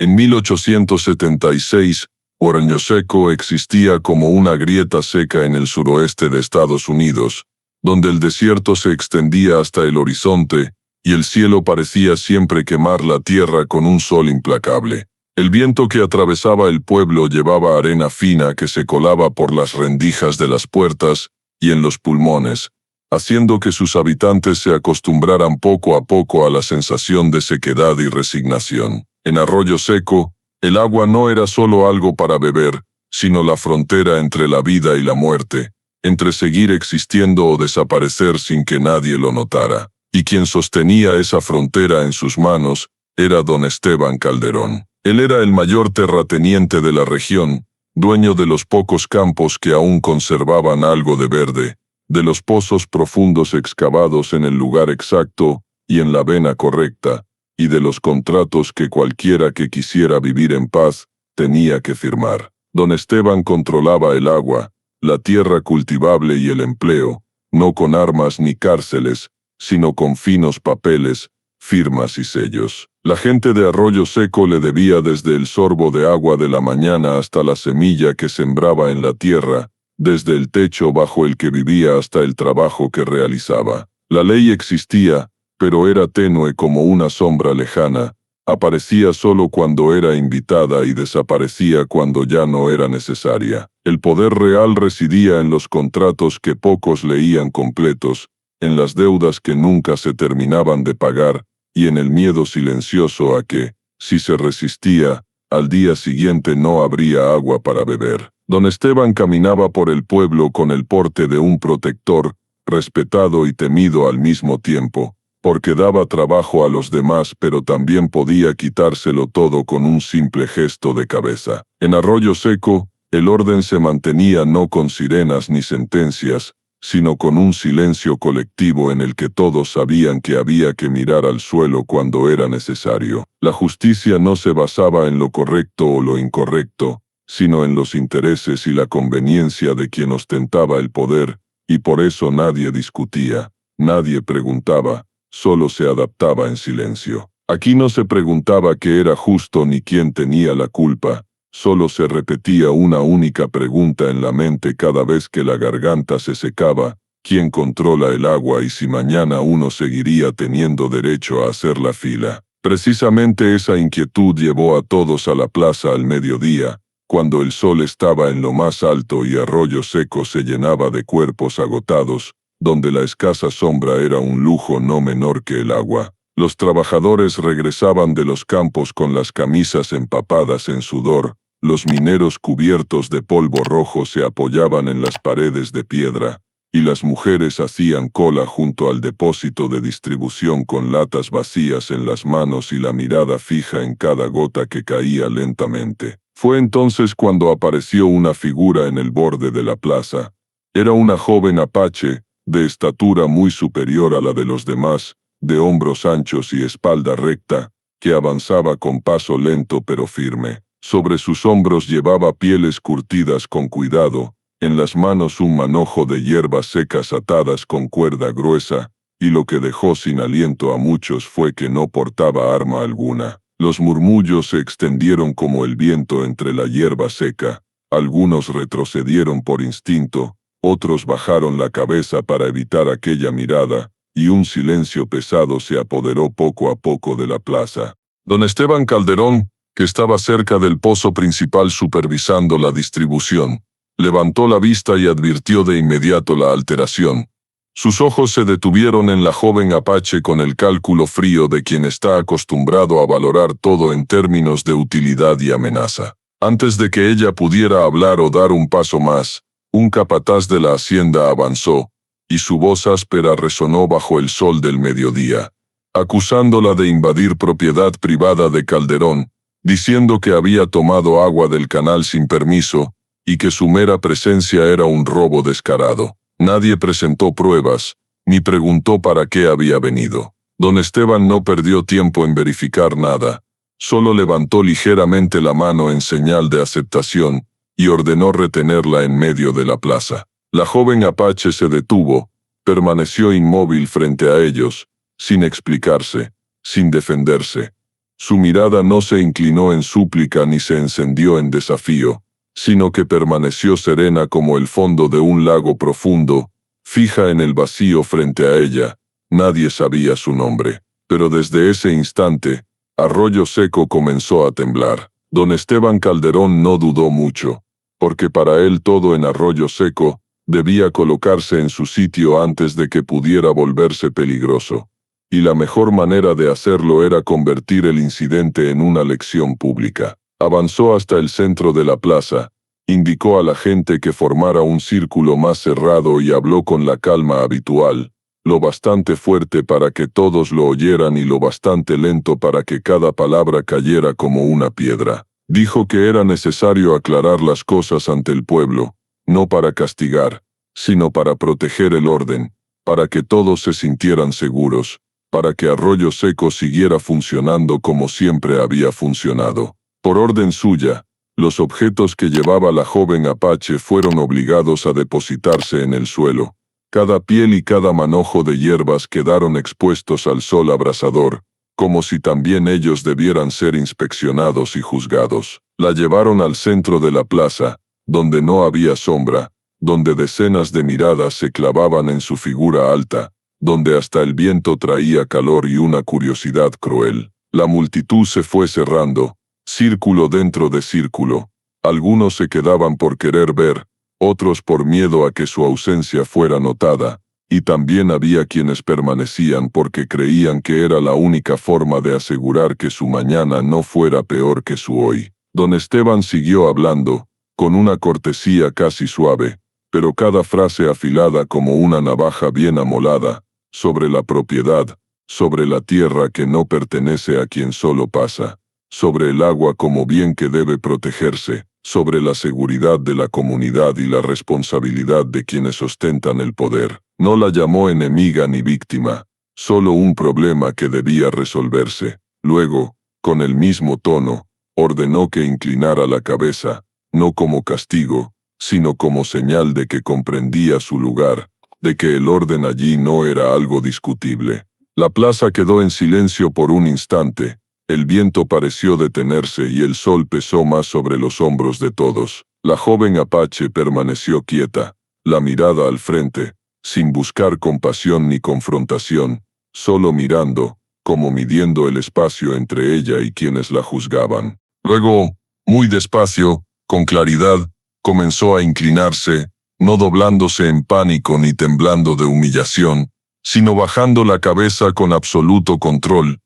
En 1876, Arroyo Seco existía como una grieta seca en el suroeste de Estados Unidos, donde el desierto se extendía hasta el horizonte y el cielo parecía siempre quemar la tierra con un sol implacable. El viento que atravesaba el pueblo llevaba arena fina que se colaba por las rendijas de las puertas y en los pulmones, haciendo que sus habitantes se acostumbraran poco a poco a la sensación de sequedad y resignación. En Arroyo Seco, el agua no era solo algo para beber, sino la frontera entre la vida y la muerte, entre seguir existiendo o desaparecer sin que nadie lo notara. Y quien sostenía esa frontera en sus manos era don Esteban Calderón. Él era el mayor terrateniente de la región, dueño de los pocos campos que aún conservaban algo de verde, de los pozos profundos excavados en el lugar exacto y en la vena correcta, y de los contratos que cualquiera que quisiera vivir en paz tenía que firmar. Don Esteban controlaba el agua, la tierra cultivable y el empleo, no con armas ni cárceles, sino con finos papeles, firmas y sellos. La gente de Arroyo Seco le debía desde el sorbo de agua de la mañana hasta la semilla que sembraba en la tierra, desde el techo bajo el que vivía hasta el trabajo que realizaba. La ley existía, pero era tenue como una sombra lejana, aparecía solo cuando era invitada y desaparecía cuando ya no era necesaria. El poder real residía en los contratos que pocos leían completos, en las deudas que nunca se terminaban de pagar, y en el miedo silencioso a que, si se resistía, al día siguiente no habría agua para beber. Don Esteban caminaba por el pueblo con el porte de un protector, respetado y temido al mismo tiempo, porque daba trabajo a los demás pero también podía quitárselo todo con un simple gesto de cabeza. En Arroyo Seco, el orden se mantenía no con sirenas ni sentencias, sino con un silencio colectivo en el que todos sabían que había que mirar al suelo cuando era necesario. La justicia no se basaba en lo correcto o lo incorrecto, sino en los intereses y la conveniencia de quien ostentaba el poder, y por eso nadie discutía, nadie preguntaba, solo se adaptaba en silencio. Aquí no se preguntaba qué era justo ni quién tenía la culpa, solo se repetía una única pregunta en la mente cada vez que la garganta se secaba: ¿quién controla el agua y si mañana uno seguiría teniendo derecho a hacer la fila? Precisamente esa inquietud llevó a todos a la plaza al mediodía, cuando el sol estaba en lo más alto y Arroyo Seco se llenaba de cuerpos agotados, donde la escasa sombra era un lujo no menor que el agua. Los trabajadores regresaban de los campos con las camisas empapadas en sudor, los mineros cubiertos de polvo rojo se apoyaban en las paredes de piedra, y las mujeres hacían cola junto al depósito de distribución con latas vacías en las manos y la mirada fija en cada gota que caía lentamente. Fue entonces cuando apareció una figura en el borde de la plaza. Era una joven apache, de estatura muy superior a la de los demás, de hombros anchos y espalda recta, que avanzaba con paso lento pero firme. Sobre sus hombros llevaba pieles curtidas con cuidado, en las manos un manojo de hierbas secas atadas con cuerda gruesa, y lo que dejó sin aliento a muchos fue que no portaba arma alguna. Los murmullos se extendieron como el viento entre la hierba seca, algunos retrocedieron por instinto, otros bajaron la cabeza para evitar aquella mirada, y un silencio pesado se apoderó poco a poco de la plaza. Don Esteban Calderón, que estaba cerca del pozo principal supervisando la distribución, levantó la vista y advirtió de inmediato la alteración. Sus ojos se detuvieron en la joven apache con el cálculo frío de quien está acostumbrado a valorar todo en términos de utilidad y amenaza. Antes de que ella pudiera hablar o dar un paso más, un capataz de la hacienda avanzó, y su voz áspera resonó bajo el sol del mediodía, acusándola de invadir propiedad privada de Calderón, diciendo que había tomado agua del canal sin permiso, y que su mera presencia era un robo descarado. Nadie presentó pruebas, ni preguntó para qué había venido. Don Esteban no perdió tiempo en verificar nada, solo levantó ligeramente la mano en señal de aceptación, y ordenó retenerla en medio de la plaza. La joven apache se detuvo, permaneció inmóvil frente a ellos, sin explicarse, sin defenderse. Su mirada no se inclinó en súplica ni se encendió en desafío, sino que permaneció serena como el fondo de un lago profundo, fija en el vacío frente a ella. Nadie sabía su nombre, pero desde ese instante, Arroyo Seco comenzó a temblar. Don Esteban Calderón no dudó mucho, porque para él todo en Arroyo Seco debía colocarse en su sitio antes de que pudiera volverse peligroso. Y la mejor manera de hacerlo era convertir el incidente en una lección pública. Avanzó hasta el centro de la plaza, indicó a la gente que formara un círculo más cerrado y habló con la calma habitual, lo bastante fuerte para que todos lo oyeran y lo bastante lento para que cada palabra cayera como una piedra. Dijo que era necesario aclarar las cosas ante el pueblo, no para castigar, sino para proteger el orden, para que todos se sintieran seguros, para que Arroyo Seco siguiera funcionando como siempre había funcionado. Por orden suya, los objetos que llevaba la joven apache fueron obligados a depositarse en el suelo. Cada piel y cada manojo de hierbas quedaron expuestos al sol abrasador, como si también ellos debieran ser inspeccionados y juzgados. La llevaron al centro de la plaza, donde no había sombra, donde decenas de miradas se clavaban en su figura alta, donde hasta el viento traía calor y una curiosidad cruel. La multitud se fue cerrando, círculo dentro de círculo. Algunos se quedaban por querer ver, otros por miedo a que su ausencia fuera notada, y también había quienes permanecían porque creían que era la única forma de asegurar que su mañana no fuera peor que su hoy. Don Esteban siguió hablando, con una cortesía casi suave, pero cada frase afilada como una navaja bien amolada, sobre la propiedad, sobre la tierra que no pertenece a quien solo pasa, sobre el agua como bien que debe protegerse, sobre la seguridad de la comunidad y la responsabilidad de quienes ostentan el poder. No la llamó enemiga ni víctima, solo un problema que debía resolverse. Luego, con el mismo tono, ordenó que inclinara la cabeza, no como castigo, sino como señal de que comprendía su lugar, de que el orden allí no era algo discutible. La plaza quedó en silencio por un instante, el viento pareció detenerse y el sol pesó más sobre los hombros de todos. La joven apache permaneció quieta, la mirada al frente, sin buscar compasión ni confrontación, solo mirando, como midiendo el espacio entre ella y quienes la juzgaban. Luego, muy despacio, con claridad, comenzó a inclinarse, no doblándose en pánico ni temblando de humillación, sino bajando la cabeza con absoluto control,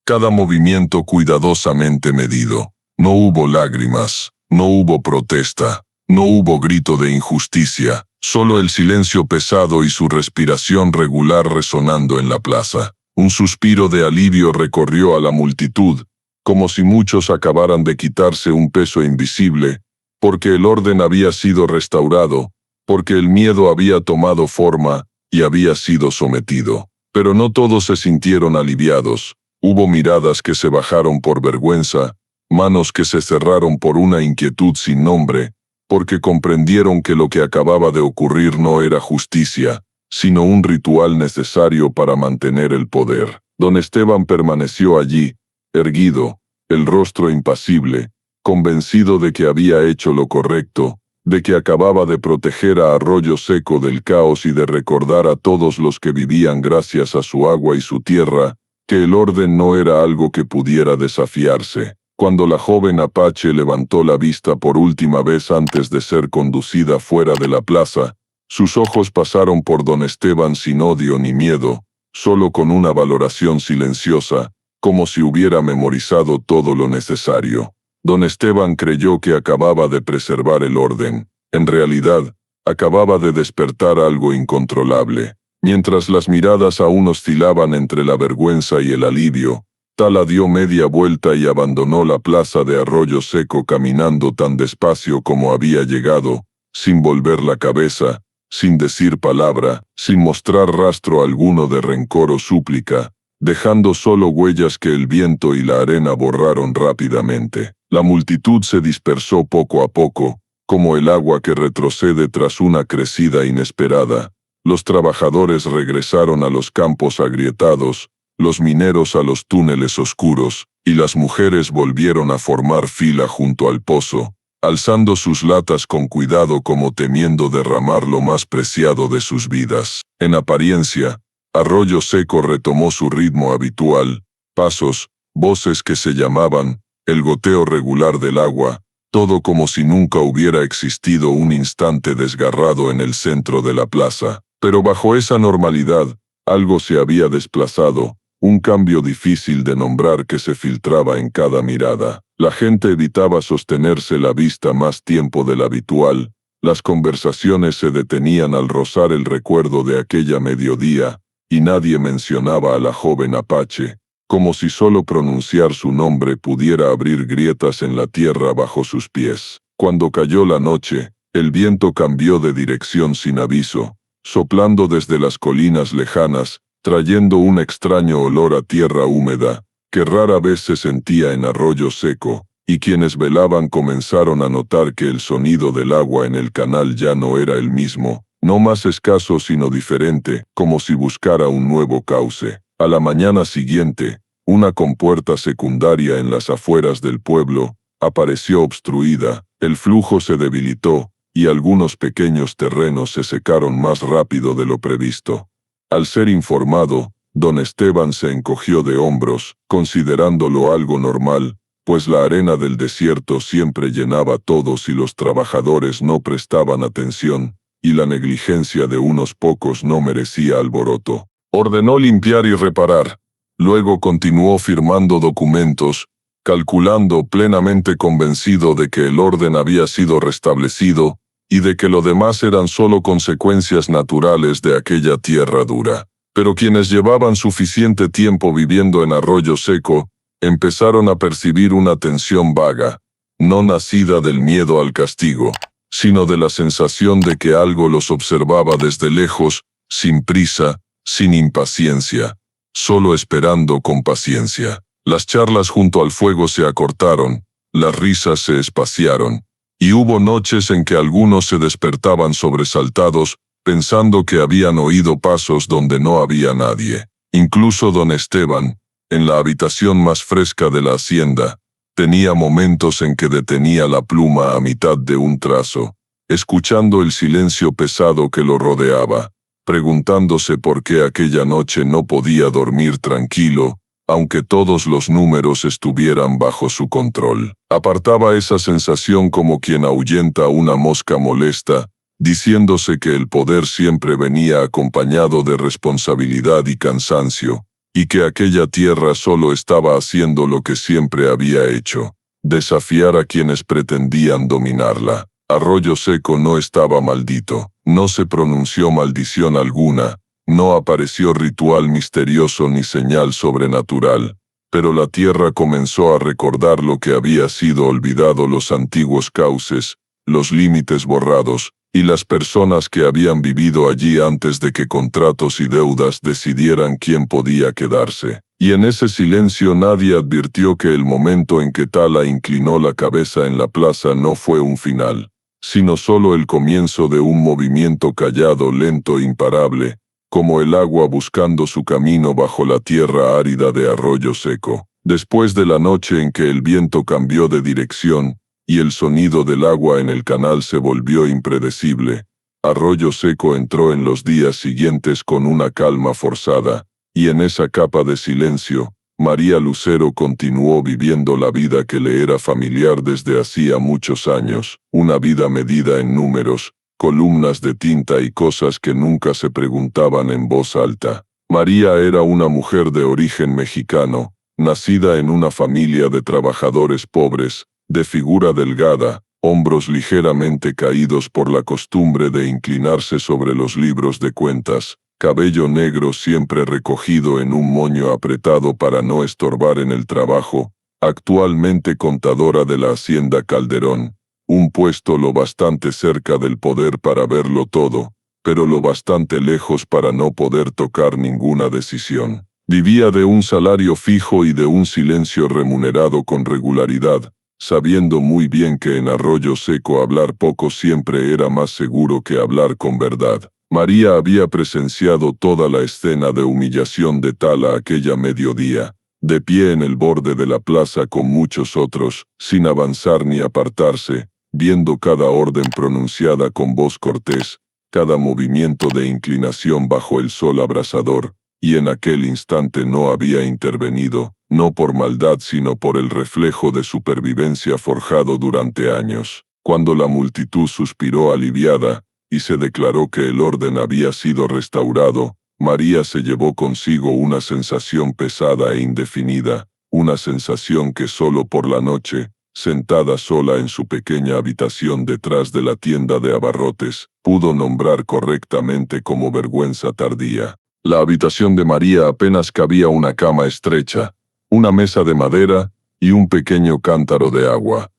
cada movimiento cuidadosamente medido. No hubo lágrimas, no hubo protesta, no hubo grito de injusticia, solo el silencio pesado y su respiración regular resonando en la plaza. Un suspiro de alivio recorrió a la multitud, como si muchos acabaran de quitarse un peso invisible, porque el orden había sido restaurado, porque el miedo había tomado forma y había sido sometido. Pero no todos se sintieron aliviados. Hubo miradas que se bajaron por vergüenza, manos que se cerraron por una inquietud sin nombre, porque comprendieron que lo que acababa de ocurrir no era justicia, sino un ritual necesario para mantener el poder. Don Esteban permaneció allí, erguido, el rostro impasible, convencido de que había hecho lo correcto, de que acababa de proteger a Arroyo Seco del caos y de recordar a todos los que vivían gracias a su agua y su tierra, que el orden no era algo que pudiera desafiarse. Cuando la joven apache levantó la vista por última vez antes de ser conducida fuera de la plaza, sus ojos pasaron por don Esteban sin odio ni miedo, solo con una valoración silenciosa, como si hubiera memorizado todo lo necesario. Don Esteban creyó que acababa de preservar el orden. En realidad, acababa de despertar algo incontrolable. Mientras las miradas aún oscilaban entre la vergüenza y el alivio, Tala dio media vuelta y abandonó la plaza de Arroyo Seco caminando tan despacio como había llegado, sin volver la cabeza, sin decir palabra, sin mostrar rastro alguno de rencor o súplica, dejando solo huellas que el viento y la arena borraron rápidamente. La multitud se dispersó poco a poco, como el agua que retrocede tras una crecida inesperada. Los trabajadores regresaron a los campos agrietados, los mineros a los túneles oscuros, y las mujeres volvieron a formar fila junto al pozo, alzando sus latas con cuidado como temiendo derramar lo más preciado de sus vidas. En apariencia, Arroyo Seco retomó su ritmo habitual, pasos, voces que se llamaban, el goteo regular del agua, todo como si nunca hubiera existido un instante desgarrado en el centro de la plaza. Pero bajo esa normalidad, algo se había desplazado, un cambio difícil de nombrar que se filtraba en cada mirada. La gente evitaba sostenerse la vista más tiempo del habitual, las conversaciones se detenían al rozar el recuerdo de aquella mediodía, y nadie mencionaba a la joven Apache, como si solo pronunciar su nombre pudiera abrir grietas en la tierra bajo sus pies. Cuando cayó la noche, el viento cambió de dirección sin aviso, soplando desde las colinas lejanas, trayendo un extraño olor a tierra húmeda, que rara vez se sentía en Arroyo Seco, y quienes velaban comenzaron a notar que el sonido del agua en el canal ya no era el mismo, no más escaso sino diferente, como si buscara un nuevo cauce. A la mañana siguiente, una compuerta secundaria en las afueras del pueblo apareció obstruida, el flujo se debilitó, y algunos pequeños terrenos se secaron más rápido de lo previsto. Al ser informado, don Esteban se encogió de hombros, considerándolo algo normal, pues la arena del desierto siempre llenaba todo si los trabajadores no prestaban atención, y la negligencia de unos pocos no merecía alboroto. Ordenó limpiar y reparar. Luego continuó firmando documentos, calculando, plenamente convencido de que el orden había sido restablecido, y de que lo demás eran solo consecuencias naturales de aquella tierra dura. Pero quienes llevaban suficiente tiempo viviendo en Arroyo Seco, empezaron a percibir una tensión vaga, no nacida del miedo al castigo, sino de la sensación de que algo los observaba desde lejos, sin prisa, sin impaciencia, solo esperando con paciencia. Las charlas junto al fuego se acortaron, las risas se espaciaron, y hubo noches en que algunos se despertaban sobresaltados, pensando que habían oído pasos donde no había nadie. Incluso don Esteban, en la habitación más fresca de la hacienda, tenía momentos en que detenía la pluma a mitad de un trazo, escuchando el silencio pesado que lo rodeaba, preguntándose por qué aquella noche no podía dormir tranquilo, aunque todos los números estuvieran bajo su control. Apartaba esa sensación como quien ahuyenta una mosca molesta, diciéndose que el poder siempre venía acompañado de responsabilidad y cansancio, y que aquella tierra solo estaba haciendo lo que siempre había hecho, desafiar a quienes pretendían dominarla. Arroyo Seco no estaba maldito, no se pronunció maldición alguna, no apareció ritual misterioso ni señal sobrenatural, pero la tierra comenzó a recordar lo que había sido olvidado, los antiguos cauces, los límites borrados, y las personas que habían vivido allí antes de que contratos y deudas decidieran quién podía quedarse. Y en ese silencio nadie advirtió que el momento en que Tala inclinó la cabeza en la plaza no fue un final, sino solo el comienzo de un movimiento callado, lento e imparable, como el agua buscando su camino bajo la tierra árida de Arroyo Seco. Después de la noche en que el viento cambió de dirección, y el sonido del agua en el canal se volvió impredecible, Arroyo Seco entró en los días siguientes con una calma forzada, y en esa capa de silencio, María Lucero continuó viviendo la vida que le era familiar desde hacía muchos años, una vida medida en números, columnas de tinta y cosas que nunca se preguntaban en voz alta. María era una mujer de origen mexicano, nacida en una familia de trabajadores pobres, de figura delgada, hombros ligeramente caídos por la costumbre de inclinarse sobre los libros de cuentas, cabello negro siempre recogido en un moño apretado para no estorbar en el trabajo, actualmente contadora de la Hacienda Calderón, un puesto lo bastante cerca del poder para verlo todo, pero lo bastante lejos para no poder tocar ninguna decisión. Vivía de un salario fijo y de un silencio remunerado con regularidad, sabiendo muy bien que en Arroyo Seco hablar poco siempre era más seguro que hablar con verdad. María había presenciado toda la escena de humillación de Tala aquella mediodía, de pie en el borde de la plaza con muchos otros, sin avanzar ni apartarse, viendo cada orden pronunciada con voz cortés, cada movimiento de inclinación bajo el sol abrasador, y en aquel instante no había intervenido, no por maldad sino por el reflejo de supervivencia forjado durante años. Cuando la multitud suspiró aliviada, y se declaró que el orden había sido restaurado, María se llevó consigo una sensación pesada e indefinida, una sensación que solo por la noche, sentada sola en su pequeña habitación detrás de la tienda de abarrotes, pudo nombrar correctamente como vergüenza tardía. La habitación de María apenas cabía una cama estrecha, una mesa de madera y un pequeño cántaro de agua.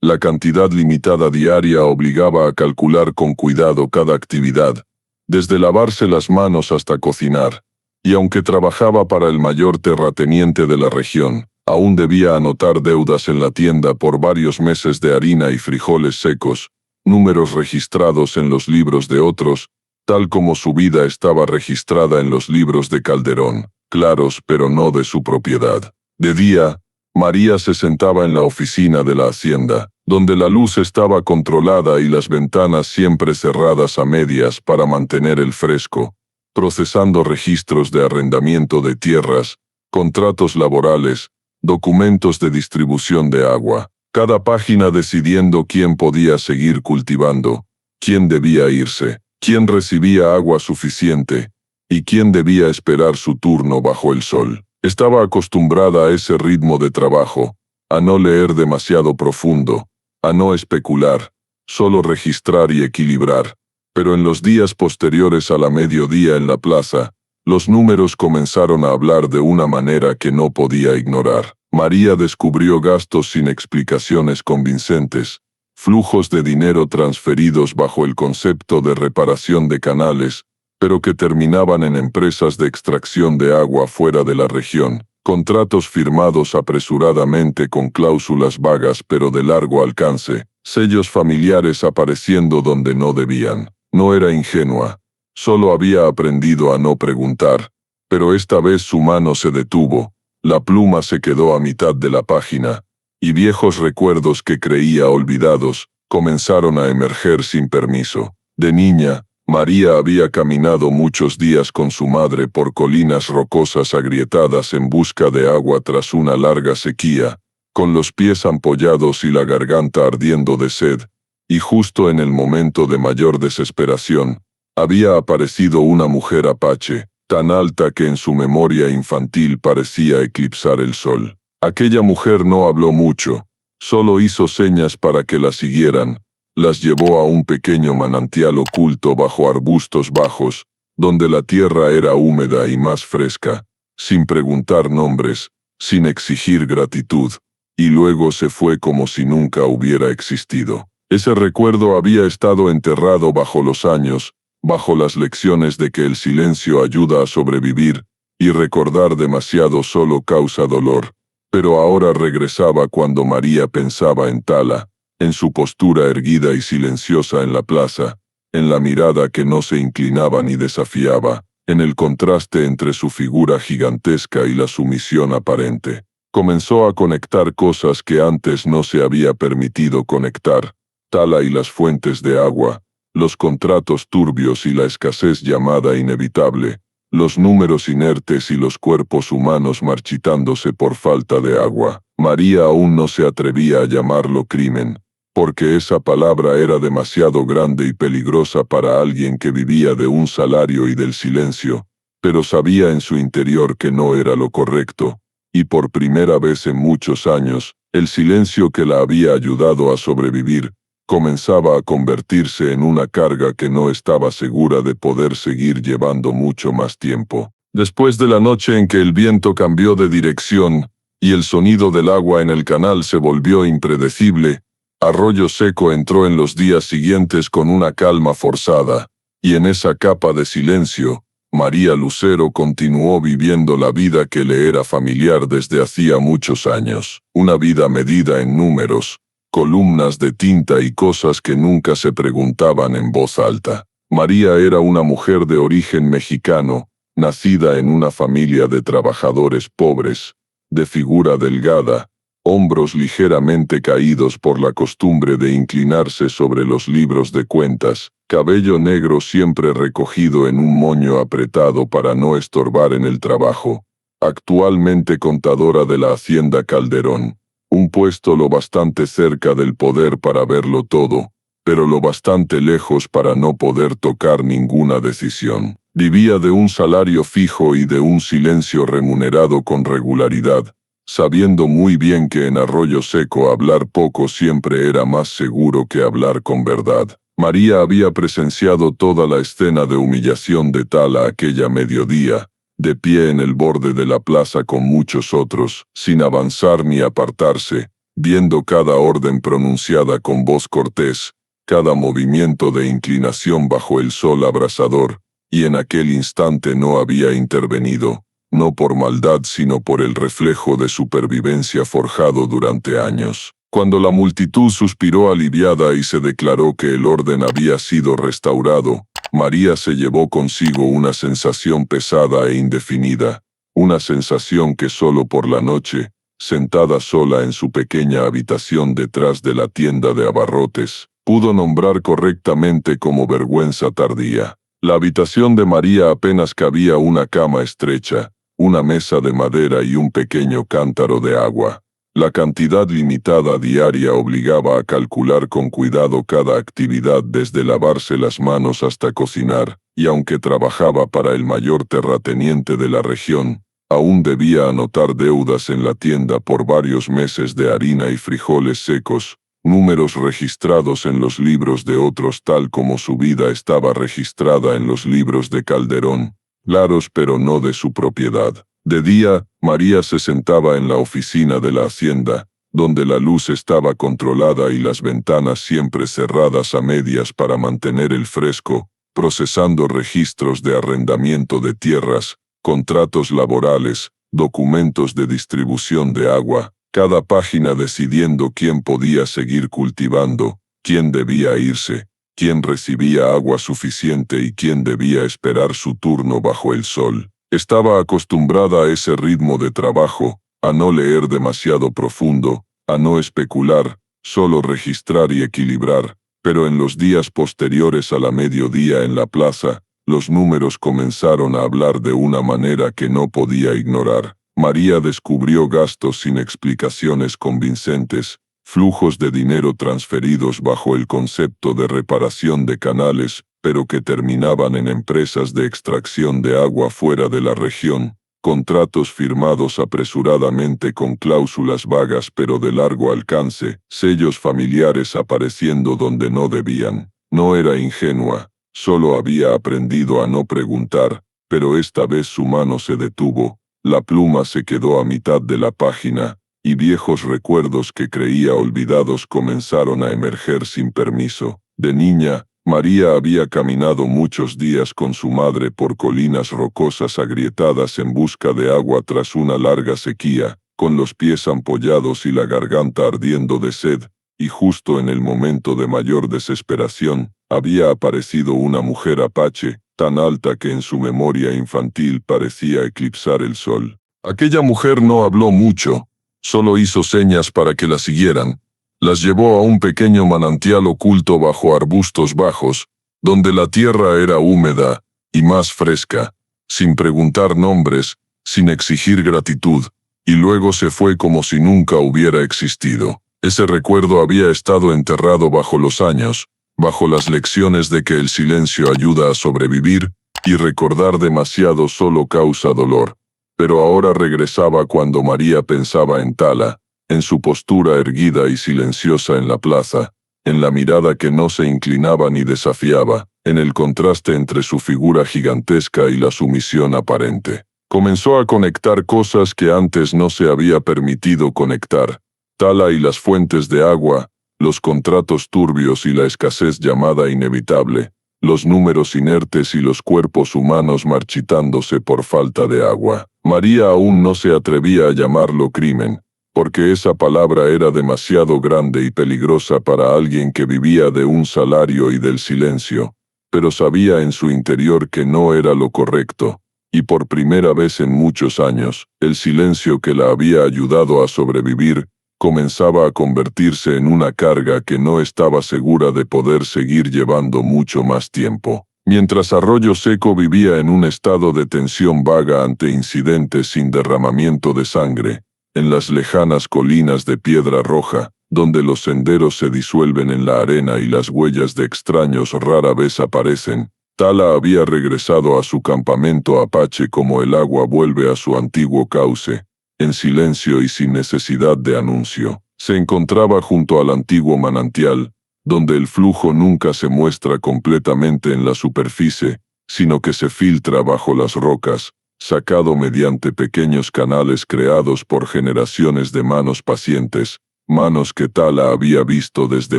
La cantidad limitada diaria obligaba a calcular con cuidado cada actividad, desde lavarse las manos hasta cocinar, y aunque trabajaba para el mayor terrateniente de la región, aún debía anotar deudas en la tienda por varios meses de harina y frijoles secos, números registrados en los libros de otros, tal como su vida estaba registrada en los libros de Calderón, claros pero no de su propiedad. De día, María se sentaba en la oficina de la hacienda, donde la luz estaba controlada y las ventanas siempre cerradas a medias para mantener el fresco, procesando registros de arrendamiento de tierras, contratos laborales, documentos de distribución de agua, cada página decidiendo quién podía seguir cultivando, quién debía irse, quién recibía agua suficiente, y quién debía esperar su turno bajo el sol. Estaba acostumbrada a ese ritmo de trabajo, a no leer demasiado profundo, a no especular, solo registrar y equilibrar. Pero en los días posteriores a la mediodía en la plaza, los números comenzaron a hablar de una manera que no podía ignorar. María descubrió gastos sin explicaciones convincentes, flujos de dinero transferidos bajo el concepto de reparación de canales, pero que terminaban en empresas de extracción de agua fuera de la región, contratos firmados apresuradamente con cláusulas vagas pero de largo alcance, sellos familiares apareciendo donde no debían. No era ingenua, solo había aprendido a no preguntar, pero esta vez su mano se detuvo, la pluma se quedó a mitad de la página, y viejos recuerdos que creía olvidados, comenzaron a emerger sin permiso. De niña, María había caminado muchos días con su madre por colinas rocosas agrietadas en busca de agua tras una larga sequía, con los pies ampollados y la garganta ardiendo de sed, y justo en el momento de mayor desesperación, había aparecido una mujer apache, tan alta que en su memoria infantil parecía eclipsar el sol. Aquella mujer no habló mucho, solo hizo señas para que la siguieran. Las llevó a un pequeño manantial oculto bajo arbustos bajos, donde la tierra era húmeda y más fresca, sin preguntar nombres, sin exigir gratitud, y luego se fue como si nunca hubiera existido. Ese recuerdo había estado enterrado bajo los años, bajo las lecciones de que el silencio ayuda a sobrevivir, y recordar demasiado solo causa dolor, pero ahora regresaba cuando María pensaba en Tala, en su postura erguida y silenciosa en la plaza, en la mirada que no se inclinaba ni desafiaba, en el contraste entre su figura gigantesca y la sumisión aparente. Comenzó a conectar cosas que antes no se había permitido conectar: Tala y las fuentes de agua, los contratos turbios y la escasez llamada inevitable, los números inertes y los cuerpos humanos marchitándose por falta de agua. María aún no se atrevía a llamarlo crimen, porque esa palabra era demasiado grande y peligrosa para alguien que vivía de un salario y del silencio, pero sabía en su interior que no era lo correcto, y por primera vez en muchos años, el silencio que la había ayudado a sobrevivir, comenzaba a convertirse en una carga que no estaba segura de poder seguir llevando mucho más tiempo. Después de la noche en que el viento cambió de dirección, y el sonido del agua en el canal se volvió impredecible, Arroyo Seco entró en los días siguientes con una calma forzada, y en esa capa de silencio, María Lucero continuó viviendo la vida que le era familiar desde hacía muchos años, una vida medida en números, columnas de tinta y cosas que nunca se preguntaban en voz alta. María era una mujer de origen mexicano, nacida en una familia de trabajadores pobres, de figura delgada, hombros ligeramente caídos por la costumbre de inclinarse sobre los libros de cuentas, cabello negro siempre recogido en un moño apretado para no estorbar en el trabajo, actualmente contadora de la Hacienda Calderón, un puesto lo bastante cerca del poder para verlo todo, pero lo bastante lejos para no poder tocar ninguna decisión. Vivía de un salario fijo y de un silencio remunerado con regularidad, sabiendo muy bien que en Arroyo Seco hablar poco siempre era más seguro que hablar con verdad. María había presenciado toda la escena de humillación de Tala aquella mediodía, de pie en el borde de la plaza con muchos otros, sin avanzar ni apartarse, viendo cada orden pronunciada con voz cortés, cada movimiento de inclinación bajo el sol abrasador, y en aquel instante no había intervenido, no por maldad sino por el reflejo de supervivencia forjado durante años. Cuando la multitud suspiró aliviada y se declaró que el orden había sido restaurado, María se llevó consigo una sensación pesada e indefinida, una sensación que solo por la noche, sentada sola en su pequeña habitación detrás de la tienda de abarrotes, pudo nombrar correctamente como vergüenza tardía. La habitación de María apenas cabía una cama estrecha, una mesa de madera y un pequeño cántaro de agua. La cantidad limitada diaria obligaba a calcular con cuidado cada actividad desde lavarse las manos hasta cocinar, y aunque trabajaba para el mayor terrateniente de la región, aún debía anotar deudas en la tienda por varios meses de harina y frijoles secos, números registrados en los libros de otros tal como su vida estaba registrada en los libros de Calderón, claros pero no de su propiedad. De día, María se sentaba en la oficina de la hacienda, donde la luz estaba controlada y las ventanas siempre cerradas a medias para mantener el fresco, procesando registros de arrendamiento de tierras, contratos laborales, documentos de distribución de agua, cada página decidiendo quién podía seguir cultivando, quién debía irse, quién recibía agua suficiente y quién debía esperar su turno bajo el sol. Estaba acostumbrada a ese ritmo de trabajo, a no leer demasiado profundo, a no especular, solo registrar y equilibrar, pero en los días posteriores a la mediodía en la plaza, los números comenzaron a hablar de una manera que no podía ignorar. María descubrió gastos sin explicaciones convincentes, flujos de dinero transferidos bajo el concepto de reparación de canales, pero que terminaban en empresas de extracción de agua fuera de la región, contratos firmados apresuradamente con cláusulas vagas pero de largo alcance, sellos familiares apareciendo donde no debían. No era ingenua, solo había aprendido a no preguntar, pero esta vez su mano se detuvo, la pluma se quedó a mitad de la página, y viejos recuerdos que creía olvidados comenzaron a emerger sin permiso. De niña, María había caminado muchos días con su madre por colinas rocosas agrietadas en busca de agua tras una larga sequía, con los pies ampollados y la garganta ardiendo de sed, y justo en el momento de mayor desesperación, había aparecido una mujer apache, tan alta que en su memoria infantil parecía eclipsar el sol. Aquella mujer no habló mucho, solo hizo señas para que la siguieran. Las llevó a un pequeño manantial oculto bajo arbustos bajos, donde la tierra era húmeda y más fresca, sin preguntar nombres, sin exigir gratitud, y luego se fue como si nunca hubiera existido. Ese recuerdo había estado enterrado bajo los años, bajo las lecciones de que el silencio ayuda a sobrevivir, y recordar demasiado solo causa dolor. Pero ahora regresaba cuando María pensaba en Tala, en su postura erguida y silenciosa en la plaza, en la mirada que no se inclinaba ni desafiaba, en el contraste entre su figura gigantesca y la sumisión aparente. Comenzó a conectar cosas que antes no se había permitido conectar. Tala y las fuentes de agua, los contratos turbios y la escasez llamada inevitable, los números inertes y los cuerpos humanos marchitándose por falta de agua. María aún no se atrevía a llamarlo crimen, porque esa palabra era demasiado grande y peligrosa para alguien que vivía de un salario y del silencio, pero sabía en su interior que no era lo correcto, y por primera vez en muchos años, el silencio que la había ayudado a sobrevivir, comenzaba a convertirse en una carga que no estaba segura de poder seguir llevando mucho más tiempo. Mientras Arroyo Seco vivía en un estado de tensión vaga ante incidentes sin derramamiento de sangre, en las lejanas colinas de Piedra Roja, donde los senderos se disuelven en la arena y las huellas de extraños rara vez aparecen, Tala había regresado a su campamento apache como el agua vuelve a su antiguo cauce, en silencio y sin necesidad de anuncio. Se encontraba junto al antiguo manantial, donde el flujo nunca se muestra completamente en la superficie, sino que se filtra bajo las rocas, sacado mediante pequeños canales creados por generaciones de manos pacientes, manos que Tala había visto desde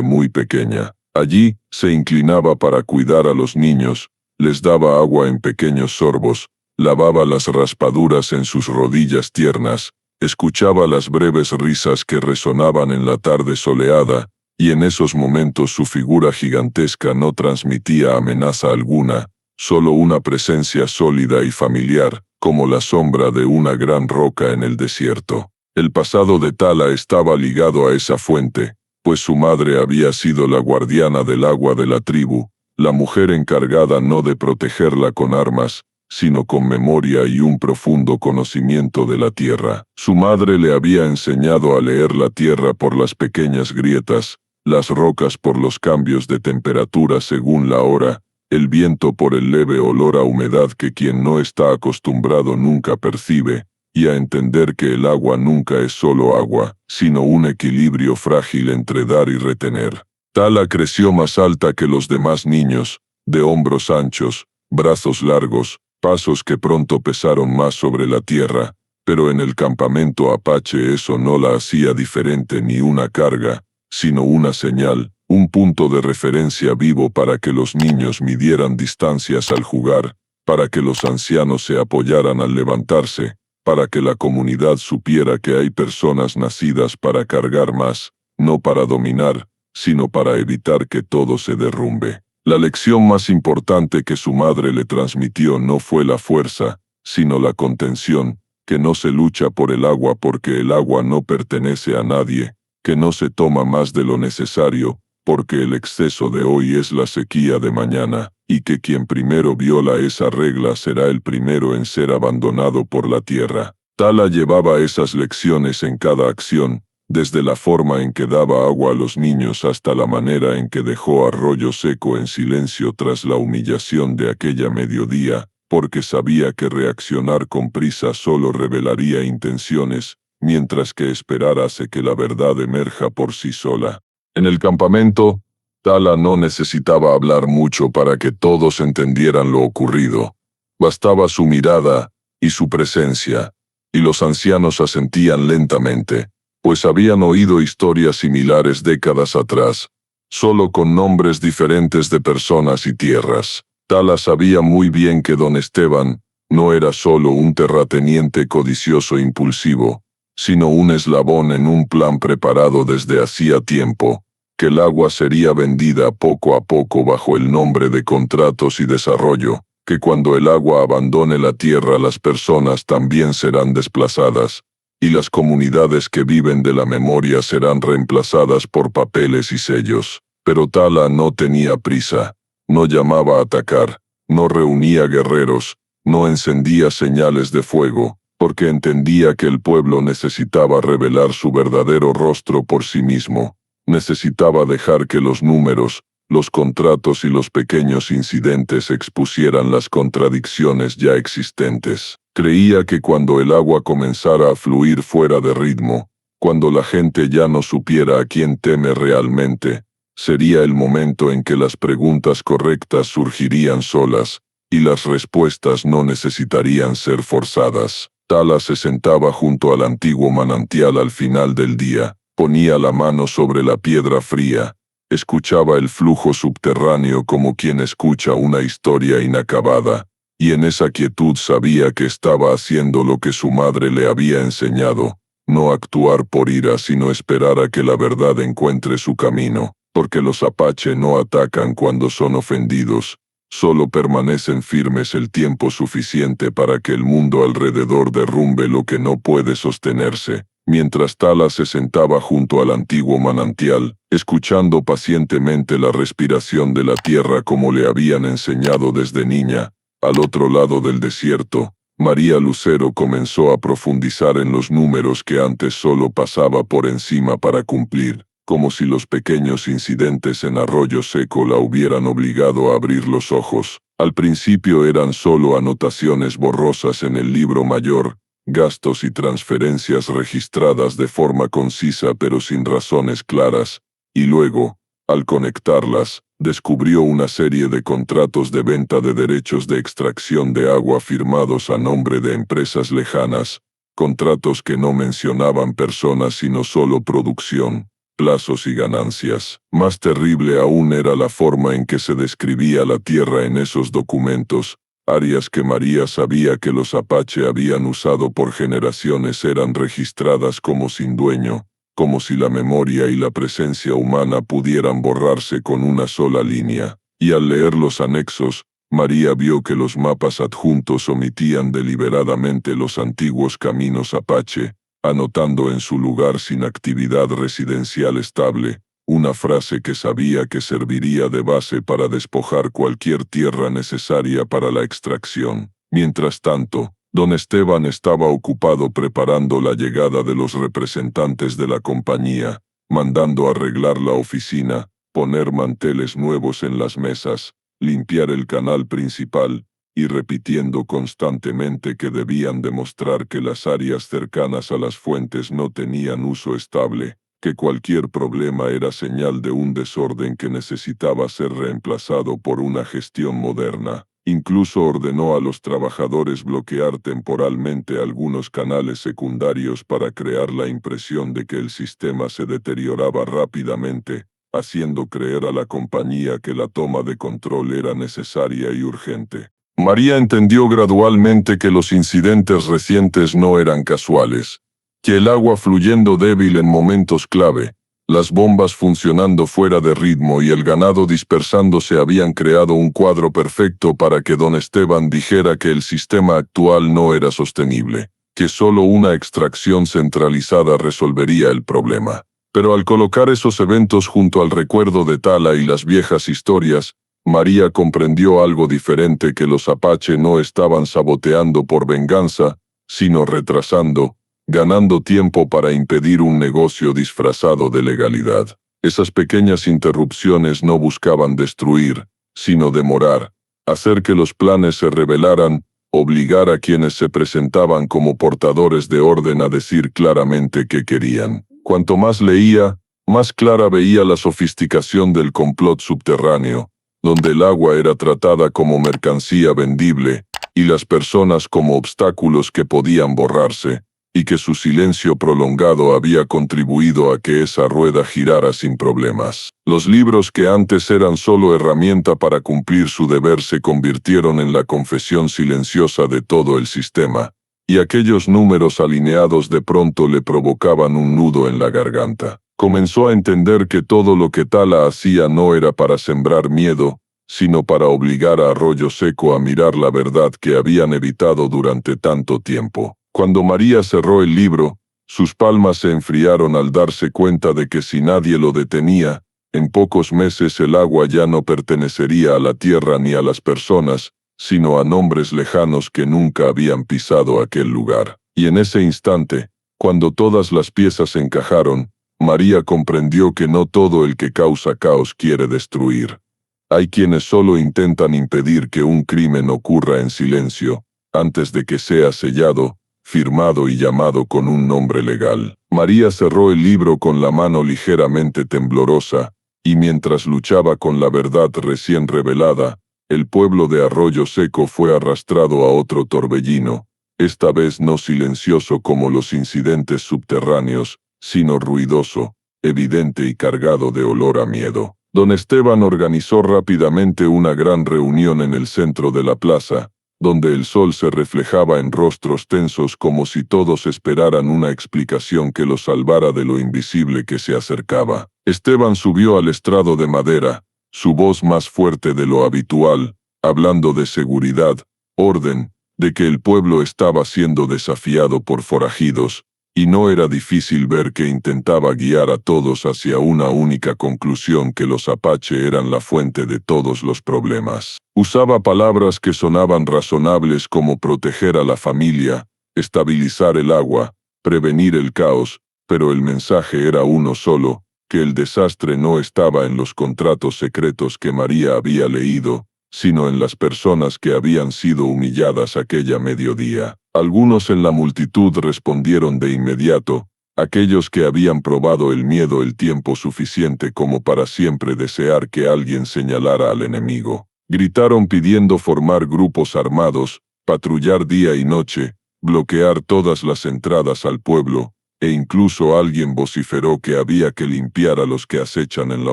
muy pequeña. Allí, se inclinaba para cuidar a los niños, les daba agua en pequeños sorbos, lavaba las raspaduras en sus rodillas tiernas, escuchaba las breves risas que resonaban en la tarde soleada, y en esos momentos su figura gigantesca no transmitía amenaza alguna, solo una presencia sólida y familiar, como la sombra de una gran roca en el desierto. El pasado de Tala estaba ligado a esa fuente, pues su madre había sido la guardiana del agua de la tribu, la mujer encargada no de protegerla con armas, sino con memoria y un profundo conocimiento de la tierra. Su madre le había enseñado a leer la tierra por las pequeñas grietas, las rocas por los cambios de temperatura según la hora, el viento por el leve olor a humedad que quien no está acostumbrado nunca percibe, y a entender que el agua nunca es solo agua, sino un equilibrio frágil entre dar y retener. Tala creció más alta que los demás niños, de hombros anchos, brazos largos, pasos que pronto pesaron más sobre la tierra, pero en el campamento apache eso no la hacía diferente ni una carga, sino una señal, un punto de referencia vivo para que los niños midieran distancias al jugar, para que los ancianos se apoyaran al levantarse, para que la comunidad supiera que hay personas nacidas para cargar más, no para dominar, sino para evitar que todo se derrumbe. La lección más importante que su madre le transmitió no fue la fuerza, sino la contención, que no se lucha por el agua porque el agua no pertenece a nadie, que no se toma más de lo necesario, porque el exceso de hoy es la sequía de mañana, y que quien primero viola esa regla será el primero en ser abandonado por la tierra. Tala llevaba esas lecciones en cada acción, desde la forma en que daba agua a los niños hasta la manera en que dejó Arroyo Seco en silencio tras la humillación de aquella mediodía, porque sabía que reaccionar con prisa solo revelaría intenciones, mientras que esperar hace que la verdad emerja por sí sola. En el campamento, Tala no necesitaba hablar mucho para que todos entendieran lo ocurrido. Bastaba su mirada y su presencia, y los ancianos asentían lentamente, pues habían oído historias similares décadas atrás, solo con nombres diferentes de personas y tierras. Tala sabía muy bien que don Esteban no era solo un terrateniente codicioso e impulsivo, sino un eslabón en un plan preparado desde hacía tiempo, que el agua sería vendida poco a poco bajo el nombre de contratos y desarrollo, que cuando el agua abandone la tierra las personas también serán desplazadas, y las comunidades que viven de la memoria serán reemplazadas por papeles y sellos. Pero Tala no tenía prisa, no llamaba a atacar, no reunía guerreros, no encendía señales de fuego, porque entendía que el pueblo necesitaba revelar su verdadero rostro por sí mismo, necesitaba dejar que los números, los contratos y los pequeños incidentes expusieran las contradicciones ya existentes. Creía que cuando el agua comenzara a fluir fuera de ritmo, cuando la gente ya no supiera a quién teme realmente, sería el momento en que las preguntas correctas surgirían solas, y las respuestas no necesitarían ser forzadas. Tala se sentaba junto al antiguo manantial al final del día, ponía la mano sobre la piedra fría, escuchaba el flujo subterráneo como quien escucha una historia inacabada, y en esa quietud sabía que estaba haciendo lo que su madre le había enseñado, no actuar por ira sino esperar a que la verdad encuentre su camino, porque los apache no atacan cuando son ofendidos, solo permanecen firmes el tiempo suficiente para que el mundo alrededor derrumbe lo que no puede sostenerse. Mientras Tala se sentaba junto al antiguo manantial, escuchando pacientemente la respiración de la tierra como le habían enseñado desde niña, al otro lado del desierto, María Lucero comenzó a profundizar en los números que antes solo pasaba por encima para cumplir, como si los pequeños incidentes en Arroyo Seco la hubieran obligado a abrir los ojos. Al principio eran solo anotaciones borrosas en el libro mayor, gastos y transferencias registradas de forma concisa pero sin razones claras, y luego, al conectarlas, descubrió una serie de contratos de venta de derechos de extracción de agua firmados a nombre de empresas lejanas, contratos que no mencionaban personas sino solo producción, plazos y ganancias. Más terrible aún era la forma en que se describía la tierra en esos documentos. Áreas que María sabía que los Apache habían usado por generaciones eran registradas como sin dueño, como si la memoria y la presencia humana pudieran borrarse con una sola línea. Y al leer los anexos, María vio que los mapas adjuntos omitían deliberadamente los antiguos caminos Apache, anotando en su lugar sin actividad residencial estable, una frase que sabía que serviría de base para despojar cualquier tierra necesaria para la extracción. Mientras tanto, don Esteban estaba ocupado preparando la llegada de los representantes de la compañía, mandando arreglar la oficina, poner manteles nuevos en las mesas, limpiar el canal principal, y repitiendo constantemente que debían demostrar que las áreas cercanas a las fuentes no tenían uso estable, que cualquier problema era señal de un desorden que necesitaba ser reemplazado por una gestión moderna. Incluso ordenó a los trabajadores bloquear temporalmente algunos canales secundarios para crear la impresión de que el sistema se deterioraba rápidamente, haciendo creer a la compañía que la toma de control era necesaria y urgente. María entendió gradualmente que los incidentes recientes no eran casuales, que el agua fluyendo débil en momentos clave, las bombas funcionando fuera de ritmo y el ganado dispersándose habían creado un cuadro perfecto para que don Esteban dijera que el sistema actual no era sostenible, que solo una extracción centralizada resolvería el problema. Pero al colocar esos eventos junto al recuerdo de Tala y las viejas historias, María comprendió algo diferente: que los Apache no estaban saboteando por venganza, sino retrasando, ganando tiempo para impedir un negocio disfrazado de legalidad. Esas pequeñas interrupciones no buscaban destruir, sino demorar, hacer que los planes se revelaran, obligar a quienes se presentaban como portadores de orden a decir claramente qué querían. Cuanto más leía, más clara veía la sofisticación del complot subterráneo, donde el agua era tratada como mercancía vendible, y las personas como obstáculos que podían borrarse, y que su silencio prolongado había contribuido a que esa rueda girara sin problemas. Los libros que antes eran solo herramienta para cumplir su deber se convirtieron en la confesión silenciosa de todo el sistema, y aquellos números alineados de pronto le provocaban un nudo en la garganta. Comenzó a entender que todo lo que Tala hacía no era para sembrar miedo, sino para obligar a Arroyo Seco a mirar la verdad que habían evitado durante tanto tiempo. Cuando María cerró el libro, sus palmas se enfriaron al darse cuenta de que si nadie lo detenía, en pocos meses el agua ya no pertenecería a la tierra ni a las personas, sino a nombres lejanos que nunca habían pisado aquel lugar. Y en ese instante, cuando todas las piezas encajaron, María comprendió que no todo el que causa caos quiere destruir. Hay quienes solo intentan impedir que un crimen ocurra en silencio, antes de que sea sellado, firmado y llamado con un nombre legal. María cerró el libro con la mano ligeramente temblorosa, y mientras luchaba con la verdad recién revelada, el pueblo de Arroyo Seco fue arrastrado a otro torbellino, esta vez no silencioso como los incidentes subterráneos, sino ruidoso, evidente y cargado de olor a miedo. Don Esteban organizó rápidamente una gran reunión en el centro de la plaza, donde el sol se reflejaba en rostros tensos como si todos esperaran una explicación que los salvara de lo invisible que se acercaba. Esteban subió al estrado de madera, su voz más fuerte de lo habitual, hablando de seguridad, orden, de que el pueblo estaba siendo desafiado por forajidos, y no era difícil ver que intentaba guiar a todos hacia una única conclusión: que los apache eran la fuente de todos los problemas. Usaba palabras que sonaban razonables como proteger a la familia, estabilizar el agua, prevenir el caos, pero el mensaje era uno solo: que el desastre no estaba en los contratos secretos que María había leído, sino en las personas que habían sido humilladas aquella mediodía. Algunos en la multitud respondieron de inmediato, aquellos que habían probado el miedo el tiempo suficiente como para siempre desear que alguien señalara al enemigo. Gritaron pidiendo formar grupos armados, patrullar día y noche, bloquear todas las entradas al pueblo, e incluso alguien vociferó que había que limpiar a los que acechan en la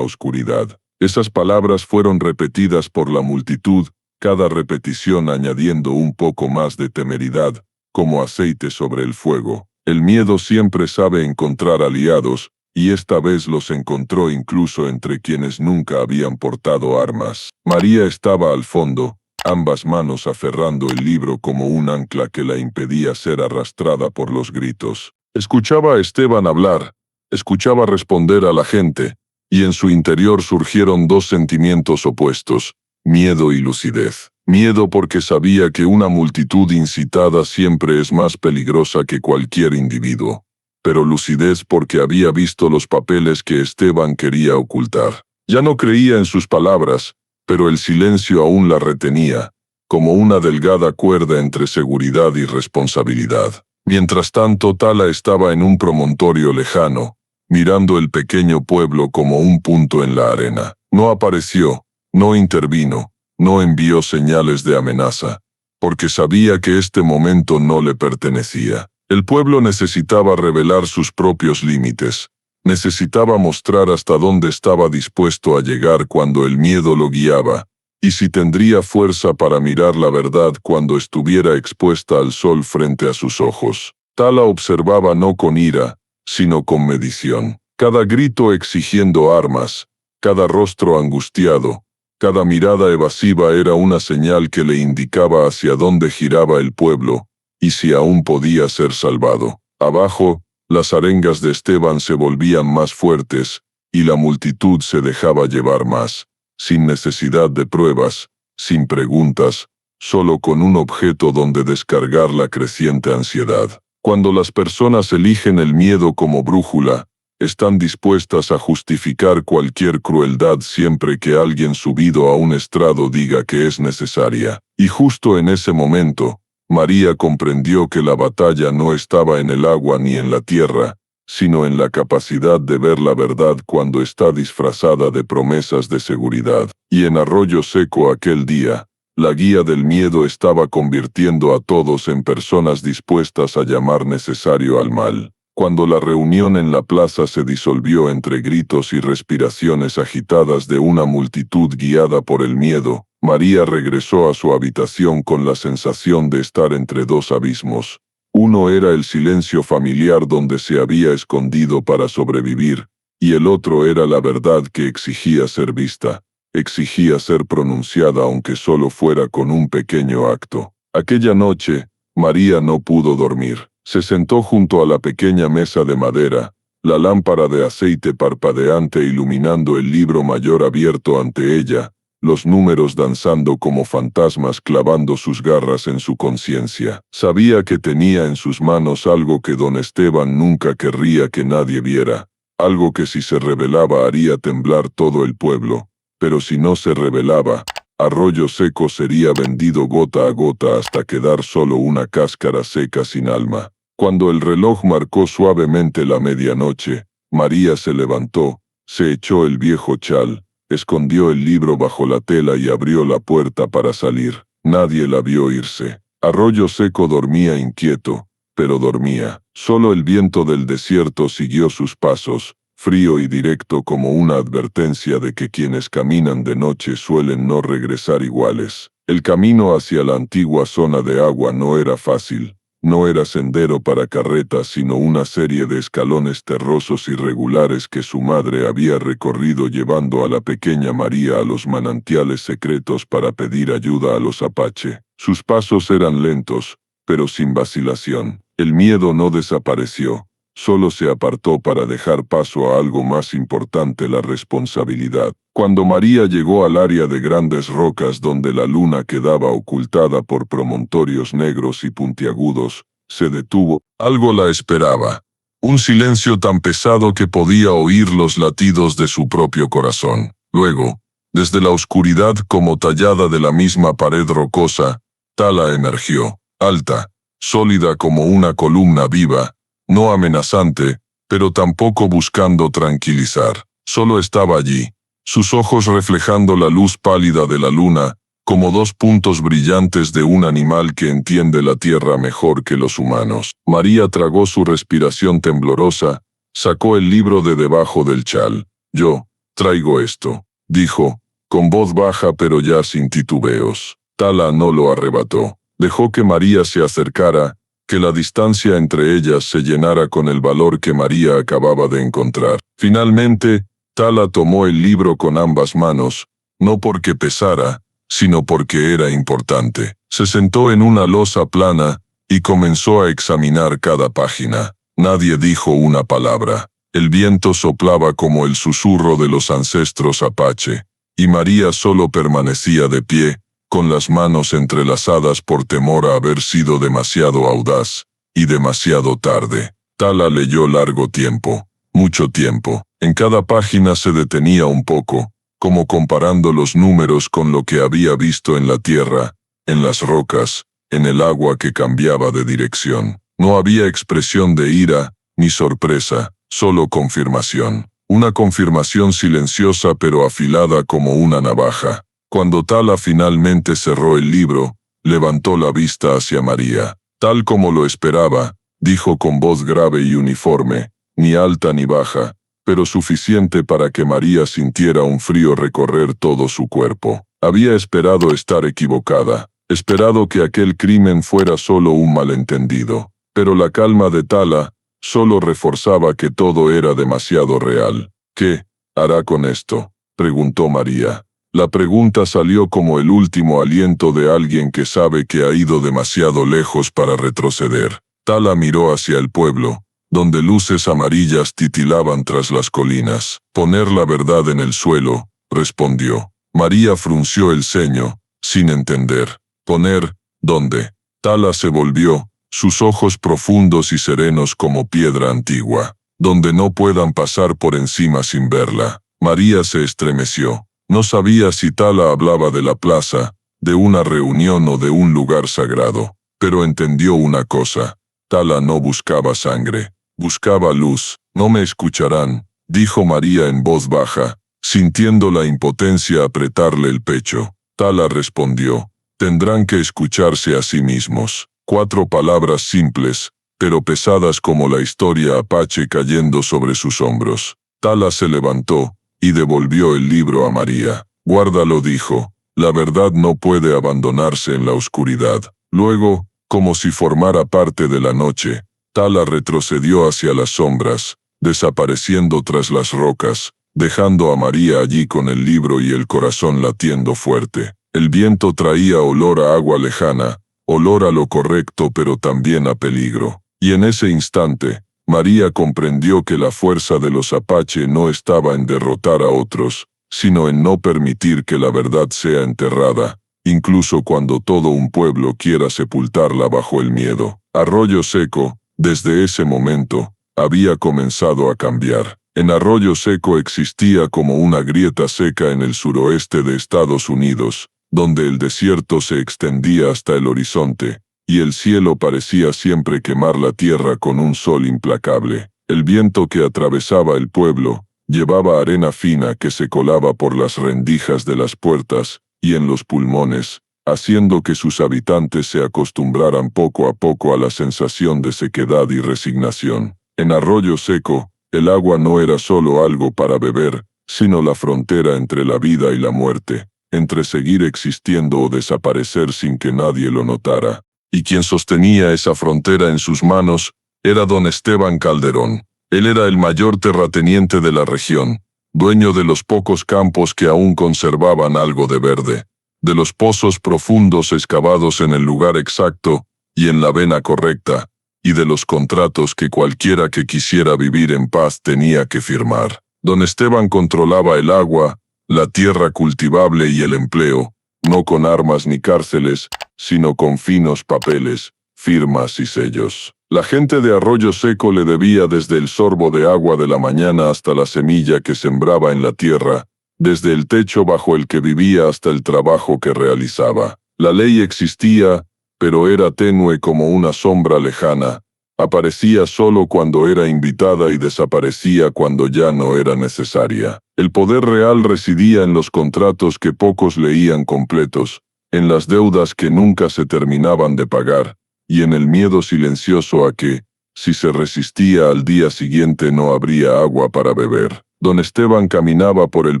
oscuridad. Esas palabras fueron repetidas por la multitud, cada repetición añadiendo un poco más de temeridad, como aceite sobre el fuego. El miedo siempre sabe encontrar aliados, y esta vez los encontró incluso entre quienes nunca habían portado armas. María estaba al fondo, ambas manos aferrando el libro como un ancla que la impedía ser arrastrada por los gritos. Escuchaba a Esteban hablar, escuchaba responder a la gente, y en su interior surgieron dos sentimientos opuestos: miedo y lucidez. Miedo porque sabía que una multitud incitada siempre es más peligrosa que cualquier individuo, pero lucidez porque había visto los papeles que Esteban quería ocultar. Ya no creía en sus palabras, pero el silencio aún la retenía, como una delgada cuerda entre seguridad y responsabilidad. Mientras tanto, Tala estaba en un promontorio lejano, mirando el pequeño pueblo como un punto en la arena. No apareció, no intervino, no envió señales de amenaza, porque sabía que este momento no le pertenecía. El pueblo necesitaba revelar sus propios límites, necesitaba mostrar hasta dónde estaba dispuesto a llegar cuando el miedo lo guiaba, y si tendría fuerza para mirar la verdad cuando estuviera expuesta al sol frente a sus ojos. Tala observaba no con ira, sino con medición. Cada grito exigiendo armas, cada rostro angustiado, cada mirada evasiva era una señal que le indicaba hacia dónde giraba el pueblo, y si aún podía ser salvado. Abajo, las arengas de Esteban se volvían más fuertes, y la multitud se dejaba llevar más, sin necesidad de pruebas, sin preguntas, solo con un objeto donde descargar la creciente ansiedad. Cuando las personas eligen el miedo como brújula, están dispuestas a justificar cualquier crueldad siempre que alguien subido a un estrado diga que es necesaria. Y justo en ese momento, María comprendió que la batalla no estaba en el agua ni en la tierra, sino en la capacidad de ver la verdad cuando está disfrazada de promesas de seguridad. Y en Arroyo Seco aquel día, la guía del miedo estaba convirtiendo a todos en personas dispuestas a llamar necesario al mal. Cuando la reunión en la plaza se disolvió entre gritos y respiraciones agitadas de una multitud guiada por el miedo, María regresó a su habitación con la sensación de estar entre dos abismos. Uno era el silencio familiar donde se había escondido para sobrevivir, y el otro era la verdad que exigía ser vista, exigía ser pronunciada aunque solo fuera con un pequeño acto. Aquella noche, María no pudo dormir. Se sentó junto a la pequeña mesa de madera, la lámpara de aceite parpadeante iluminando el libro mayor abierto ante ella, los números danzando como fantasmas clavando sus garras en su conciencia. Sabía que tenía en sus manos algo que don Esteban nunca querría que nadie viera, algo que si se revelaba haría temblar todo el pueblo, pero si no se revelaba, Arroyo Seco sería vendido gota a gota hasta quedar solo una cáscara seca sin alma. Cuando el reloj marcó suavemente la medianoche, María se levantó, se echó el viejo chal, escondió el libro bajo la tela y abrió la puerta para salir. Nadie la vio irse. Arroyo Seco dormía inquieto, pero dormía. Solo el viento del desierto siguió sus pasos, frío y directo como una advertencia de que quienes caminan de noche suelen no regresar iguales. El camino hacia la antigua zona de agua no era fácil. No era sendero para carretas, sino una serie de escalones terrosos irregulares que su madre había recorrido llevando a la pequeña María a los manantiales secretos para pedir ayuda a los apache. Sus pasos eran lentos, pero sin vacilación. El miedo no desapareció, solo se apartó para dejar paso a algo más importante: la responsabilidad. Cuando María llegó al área de grandes rocas donde la luna quedaba ocultada por promontorios negros y puntiagudos, se detuvo. Algo la esperaba. Un silencio tan pesado que podía oír los latidos de su propio corazón. Luego, desde la oscuridad como tallada de la misma pared rocosa, Tala emergió, alta, sólida como una columna viva, no amenazante, pero tampoco buscando tranquilizar. Solo estaba allí, sus ojos reflejando la luz pálida de la luna, como dos puntos brillantes de un animal que entiende la tierra mejor que los humanos. María tragó su respiración temblorosa, sacó el libro de debajo del chal. Yo traigo esto, dijo, con voz baja pero ya sin titubeos. Tala no lo arrebató. Dejó que María se acercara, que la distancia entre ellas se llenara con el valor que María acababa de encontrar. Finalmente, Tala tomó el libro con ambas manos, no porque pesara, sino porque era importante. Se sentó en una losa plana y comenzó a examinar cada página. Nadie dijo una palabra. El viento soplaba como el susurro de los ancestros apache, y María solo permanecía de pie, con las manos entrelazadas por temor a haber sido demasiado audaz, y demasiado tarde. Tala leyó largo tiempo, mucho tiempo. En cada página se detenía un poco, como comparando los números con lo que había visto en la tierra, en las rocas, en el agua que cambiaba de dirección. No había expresión de ira, ni sorpresa, solo confirmación. Una confirmación silenciosa pero afilada como una navaja. Cuando Tala finalmente cerró el libro, levantó la vista hacia María. Tal como lo esperaba, dijo con voz grave y uniforme, ni alta ni baja, pero suficiente para que María sintiera un frío recorrer todo su cuerpo. Había esperado estar equivocada, esperado que aquel crimen fuera solo un malentendido, pero la calma de Tala solo reforzaba que todo era demasiado real. ¿Qué hará con esto?, preguntó María. La pregunta salió como el último aliento de alguien que sabe que ha ido demasiado lejos para retroceder. Tala miró hacia el pueblo, donde luces amarillas titilaban tras las colinas. Poner la verdad en el suelo, respondió. María frunció el ceño, sin entender. ¿Poner dónde? Tala se volvió, sus ojos profundos y serenos como piedra antigua, donde no puedan pasar por encima sin verla. María se estremeció. No sabía si Tala hablaba de la plaza, de una reunión o de un lugar sagrado, pero entendió una cosa. Tala no buscaba sangre, buscaba luz. No me escucharán, dijo María en voz baja, sintiendo la impotencia apretarle el pecho. Tala respondió, tendrán que escucharse a sí mismos. 4 palabras simples, pero pesadas como la historia apache cayendo sobre sus hombros. Tala se levantó y devolvió el libro a María. Guárdalo, dijo. La verdad no puede abandonarse en la oscuridad. Luego, como si formara parte de la noche, Tala retrocedió hacia las sombras, desapareciendo tras las rocas, dejando a María allí con el libro y el corazón latiendo fuerte. El viento traía olor a agua lejana, olor a lo correcto pero también a peligro. Y en ese instante, María comprendió que la fuerza de los apache no estaba en derrotar a otros, sino en no permitir que la verdad sea enterrada, incluso cuando todo un pueblo quiera sepultarla bajo el miedo. Arroyo Seco, desde ese momento, había comenzado a cambiar. En Arroyo Seco existía como una grieta seca en el suroeste de Estados Unidos, donde el desierto se extendía hasta el horizonte, y el cielo parecía siempre quemar la tierra con un sol implacable. El viento que atravesaba el pueblo llevaba arena fina que se colaba por las rendijas de las puertas y en los pulmones, haciendo que sus habitantes se acostumbraran poco a poco a la sensación de sequedad y resignación. En Arroyo Seco, el agua no era solo algo para beber, sino la frontera entre la vida y la muerte, entre seguir existiendo o desaparecer sin que nadie lo notara. y quien sostenía esa frontera en sus manos era don Esteban Calderón. Él era el mayor terrateniente de la región, dueño de los pocos campos que aún conservaban algo de verde, de los pozos profundos excavados en el lugar exacto y en la vena correcta, y de los contratos que cualquiera que quisiera vivir en paz tenía que firmar. Don Esteban controlaba el agua, la tierra cultivable y el empleo, no con armas ni cárceles, sino con finos papeles, firmas y sellos. La gente de Arroyo Seco le debía desde el sorbo de agua de la mañana hasta la semilla que sembraba en la tierra, desde el techo bajo el que vivía hasta el trabajo que realizaba. La ley existía, pero era tenue como una sombra lejana. Aparecía solo cuando era invitada y desaparecía cuando ya no era necesaria. El poder real residía en los contratos que pocos leían completos, en las deudas que nunca se terminaban de pagar, y en el miedo silencioso a que, si se resistía al día siguiente no habría agua para beber. Don Esteban caminaba por el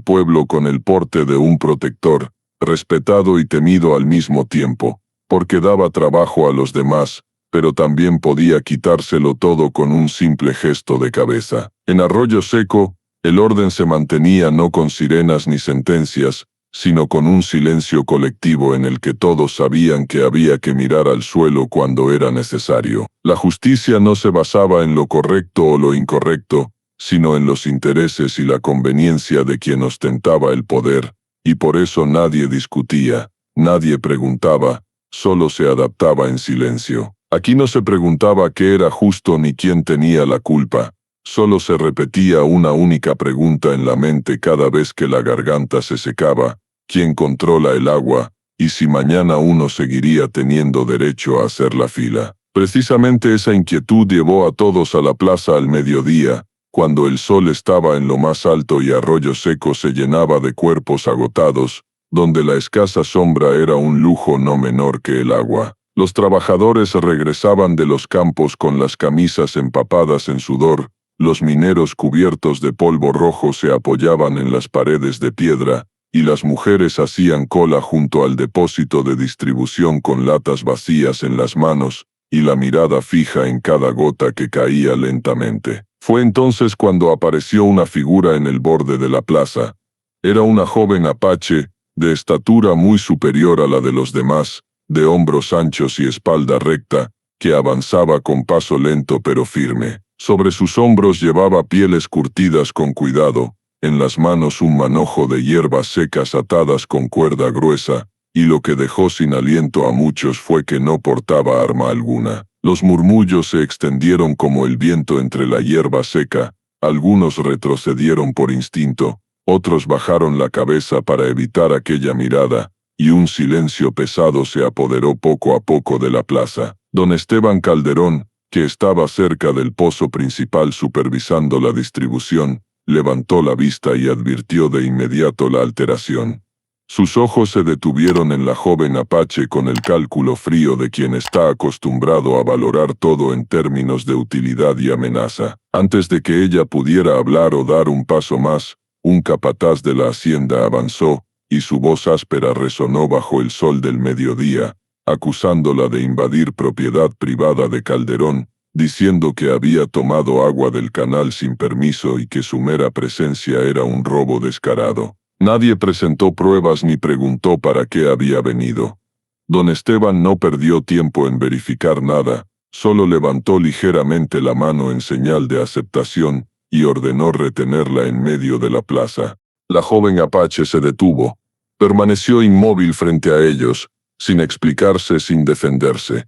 pueblo con el porte de un protector, respetado y temido al mismo tiempo, porque daba trabajo a los demás, pero también podía quitárselo todo con un simple gesto de cabeza. En Arroyo Seco, el orden se mantenía no con sirenas ni sentencias, sino con un silencio colectivo en el que todos sabían que había que mirar al suelo cuando era necesario. La justicia no se basaba en lo correcto o lo incorrecto, sino en los intereses y la conveniencia de quien ostentaba el poder, y por eso nadie discutía, nadie preguntaba, solo se adaptaba en silencio. Aquí no se preguntaba qué era justo ni quién tenía la culpa, solo se repetía una única pregunta en la mente cada vez que la garganta se secaba: ¿quién controla el agua? Y si mañana uno seguiría teniendo derecho a hacer la fila. Precisamente esa inquietud llevó a todos a la plaza al mediodía, cuando el sol estaba en lo más alto y Arroyo Seco se llenaba de cuerpos agotados, donde la escasa sombra era un lujo no menor que el agua. Los trabajadores regresaban de los campos con las camisas empapadas en sudor, los mineros cubiertos de polvo rojo se apoyaban en las paredes de piedra, y las mujeres hacían cola junto al depósito de distribución con latas vacías en las manos, y la mirada fija en cada gota que caía lentamente. Fue entonces cuando apareció una figura en el borde de la plaza. Era una joven apache, de estatura muy superior a la de los demás, de hombros anchos y espalda recta, que avanzaba con paso lento pero firme. Sobre sus hombros llevaba pieles curtidas con cuidado, en las manos un manojo de hierbas secas atadas con cuerda gruesa, y lo que dejó sin aliento a muchos fue que no portaba arma alguna. Los murmullos se extendieron como el viento entre la hierba seca, algunos retrocedieron por instinto, otros bajaron la cabeza para evitar aquella mirada, y un silencio pesado se apoderó poco a poco de la plaza. Don Esteban Calderón, que estaba cerca del pozo principal supervisando la distribución, levantó la vista y advirtió de inmediato la alteración. Sus ojos se detuvieron en la joven apache con el cálculo frío de quien está acostumbrado a valorar todo en términos de utilidad y amenaza. Antes de que ella pudiera hablar o dar un paso más, un capataz de la hacienda avanzó, y su voz áspera resonó bajo el sol del mediodía, acusándola de invadir propiedad privada de Calderón, diciendo que había tomado agua del canal sin permiso y que su mera presencia era un robo descarado. Nadie presentó pruebas ni preguntó para qué había venido. Don Esteban no perdió tiempo en verificar nada, solo levantó ligeramente la mano en señal de aceptación, y ordenó retenerla en medio de la plaza. La joven apache se detuvo. Permaneció inmóvil frente a ellos, sin explicarse, sin defenderse.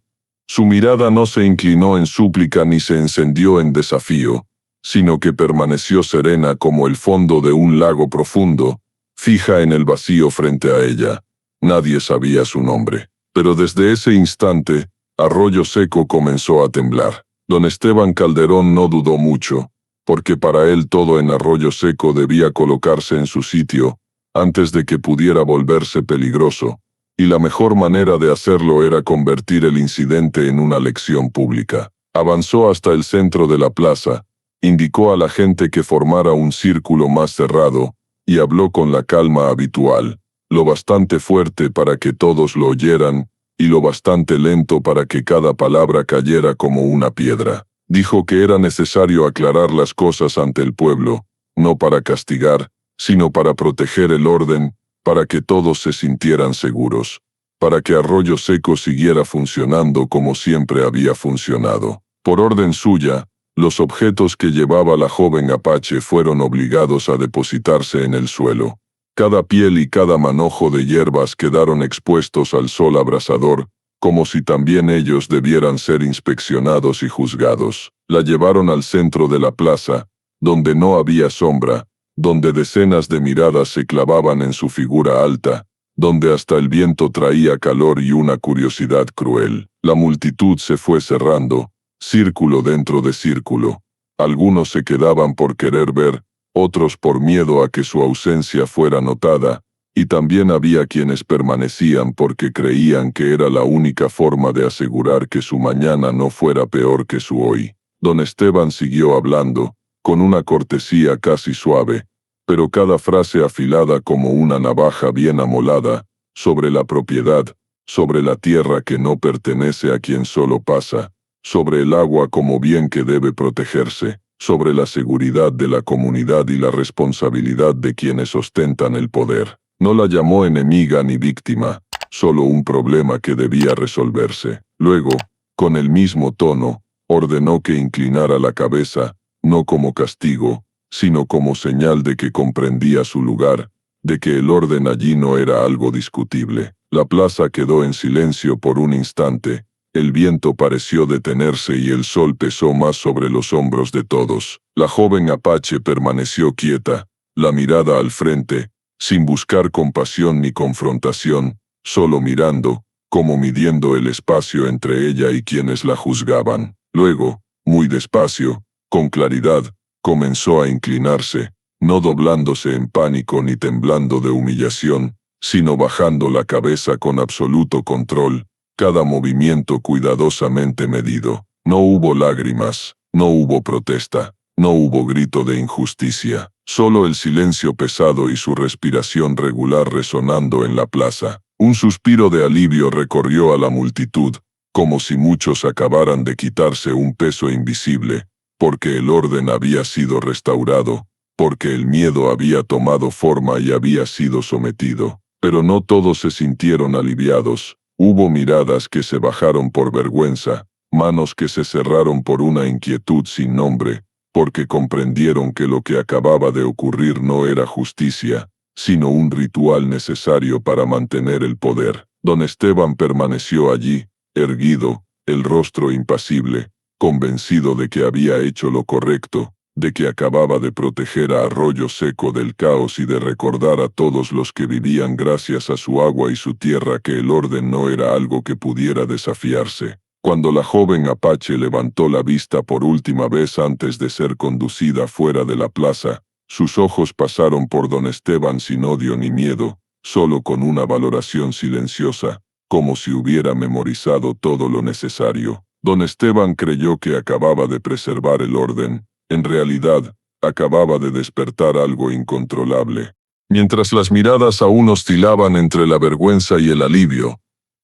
Su mirada no se inclinó en súplica ni se encendió en desafío, sino que permaneció serena como el fondo de un lago profundo, fija en el vacío frente a ella. Nadie sabía su nombre. Pero desde ese instante, Arroyo Seco comenzó a temblar. Don Esteban Calderón no dudó mucho, porque para él todo en Arroyo Seco debía colocarse en su sitio, antes de que pudiera volverse peligroso, y la mejor manera de hacerlo era convertir el incidente en una lección pública. Avanzó hasta el centro de la plaza, indicó a la gente que formara un círculo más cerrado, y habló con la calma habitual, lo bastante fuerte para que todos lo oyeran, y lo bastante lento para que cada palabra cayera como una piedra. Dijo que era necesario aclarar las cosas ante el pueblo, no para castigar, sino para proteger el orden, para que todos se sintieran seguros, para que Arroyo Seco siguiera funcionando como siempre había funcionado. Por orden suya, los objetos que llevaba la joven apache fueron obligados a depositarse en el suelo. Cada piel y cada manojo de hierbas quedaron expuestos al sol abrasador, como si también ellos debieran ser inspeccionados y juzgados. La llevaron al centro de la plaza, donde no había sombra, donde decenas de miradas se clavaban en su figura alta, donde hasta el viento traía calor y una curiosidad cruel. La multitud se fue cerrando, círculo dentro de círculo. Algunos se quedaban por querer ver, otros por miedo a que su ausencia fuera notada, y también había quienes permanecían porque creían que era la única forma de asegurar que su mañana no fuera peor que su hoy. Don Esteban siguió hablando, con una cortesía casi suave, pero cada frase afilada como una navaja bien amolada, sobre la propiedad, sobre la tierra que no pertenece a quien solo pasa, sobre el agua como bien que debe protegerse, sobre la seguridad de la comunidad y la responsabilidad de quienes ostentan el poder. No la llamó enemiga ni víctima, solo un problema que debía resolverse. Luego, con el mismo tono, ordenó que inclinara la cabeza, no como castigo, sino como señal de que comprendía su lugar, de que el orden allí no era algo discutible. La plaza quedó en silencio por un instante, el viento pareció detenerse y el sol pesó más sobre los hombros de todos. La joven apache permaneció quieta, la mirada al frente, sin buscar compasión ni confrontación, solo mirando, como midiendo el espacio entre ella y quienes la juzgaban. Luego, muy despacio, con claridad, comenzó a inclinarse, no doblándose en pánico ni temblando de humillación, sino bajando la cabeza con absoluto control, cada movimiento cuidadosamente medido. No hubo lágrimas, no hubo protesta, no hubo grito de injusticia, solo el silencio pesado y su respiración regular resonando en la plaza. Un suspiro de alivio recorrió a la multitud, como si muchos acabaran de quitarse un peso invisible, porque el orden había sido restaurado, porque el miedo había tomado forma y había sido sometido. Pero no todos se sintieron aliviados. Hubo miradas que se bajaron por vergüenza, manos que se cerraron por una inquietud sin nombre, porque comprendieron que lo que acababa de ocurrir no era justicia, sino un ritual necesario para mantener el poder. Don Esteban permaneció allí, erguido, el rostro impasible, convencido de que había hecho lo correcto, de que acababa de proteger a Arroyo Seco del caos y de recordar a todos los que vivían gracias a su agua y su tierra que el orden no era algo que pudiera desafiarse. Cuando la joven apache levantó la vista por última vez antes de ser conducida fuera de la plaza, sus ojos pasaron por don Esteban sin odio ni miedo, solo con una valoración silenciosa, como si hubiera memorizado todo lo necesario. Don Esteban creyó que acababa de preservar el orden. En realidad, acababa de despertar algo incontrolable. Mientras las miradas aún oscilaban entre la vergüenza y el alivio,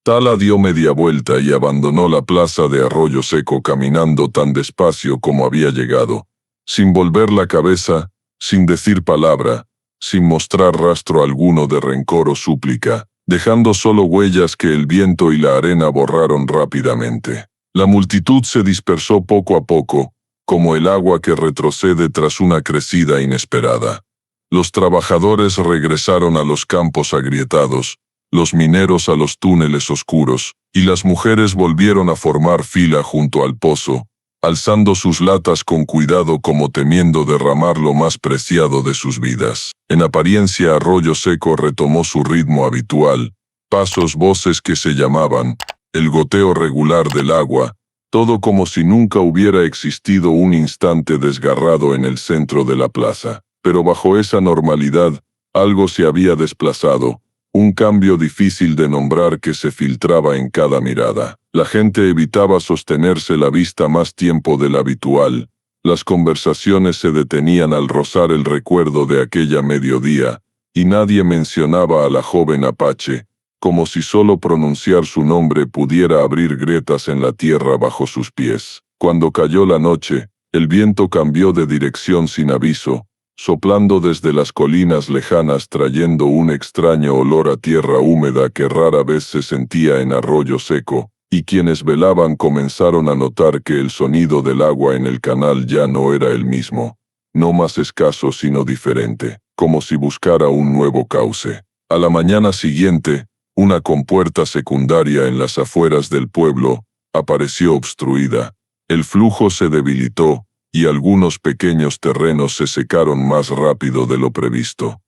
Tala dio media vuelta y abandonó la plaza de Arroyo Seco caminando tan despacio como había llegado, sin volver la cabeza, sin decir palabra, sin mostrar rastro alguno de rencor o súplica, dejando solo huellas que el viento y la arena borraron rápidamente. La multitud se dispersó poco a poco, como el agua que retrocede tras una crecida inesperada. Los trabajadores regresaron a los campos agrietados, los mineros a los túneles oscuros, y las mujeres volvieron a formar fila junto al pozo, alzando sus latas con cuidado como temiendo derramar lo más preciado de sus vidas. En apariencia Arroyo Seco retomó su ritmo habitual, pasos, voces que se llamaban, el goteo regular del agua, todo como si nunca hubiera existido un instante desgarrado en el centro de la plaza. Pero bajo esa normalidad, algo se había desplazado, un cambio difícil de nombrar que se filtraba en cada mirada. La gente evitaba sostenerse la vista más tiempo del habitual, las conversaciones se detenían al rozar el recuerdo de aquella mediodía, y nadie mencionaba a la joven apache, como si solo pronunciar su nombre pudiera abrir grietas en la tierra bajo sus pies. Cuando cayó la noche, el viento cambió de dirección sin aviso, soplando desde las colinas lejanas trayendo un extraño olor a tierra húmeda que rara vez se sentía en Arroyo Seco, y quienes velaban comenzaron a notar que el sonido del agua en el canal ya no era el mismo, no más escaso sino diferente, como si buscara un nuevo cauce. A la mañana siguiente, una compuerta secundaria en las afueras del pueblo apareció obstruida. El flujo se debilitó, y algunos pequeños terrenos se secaron más rápido de lo previsto.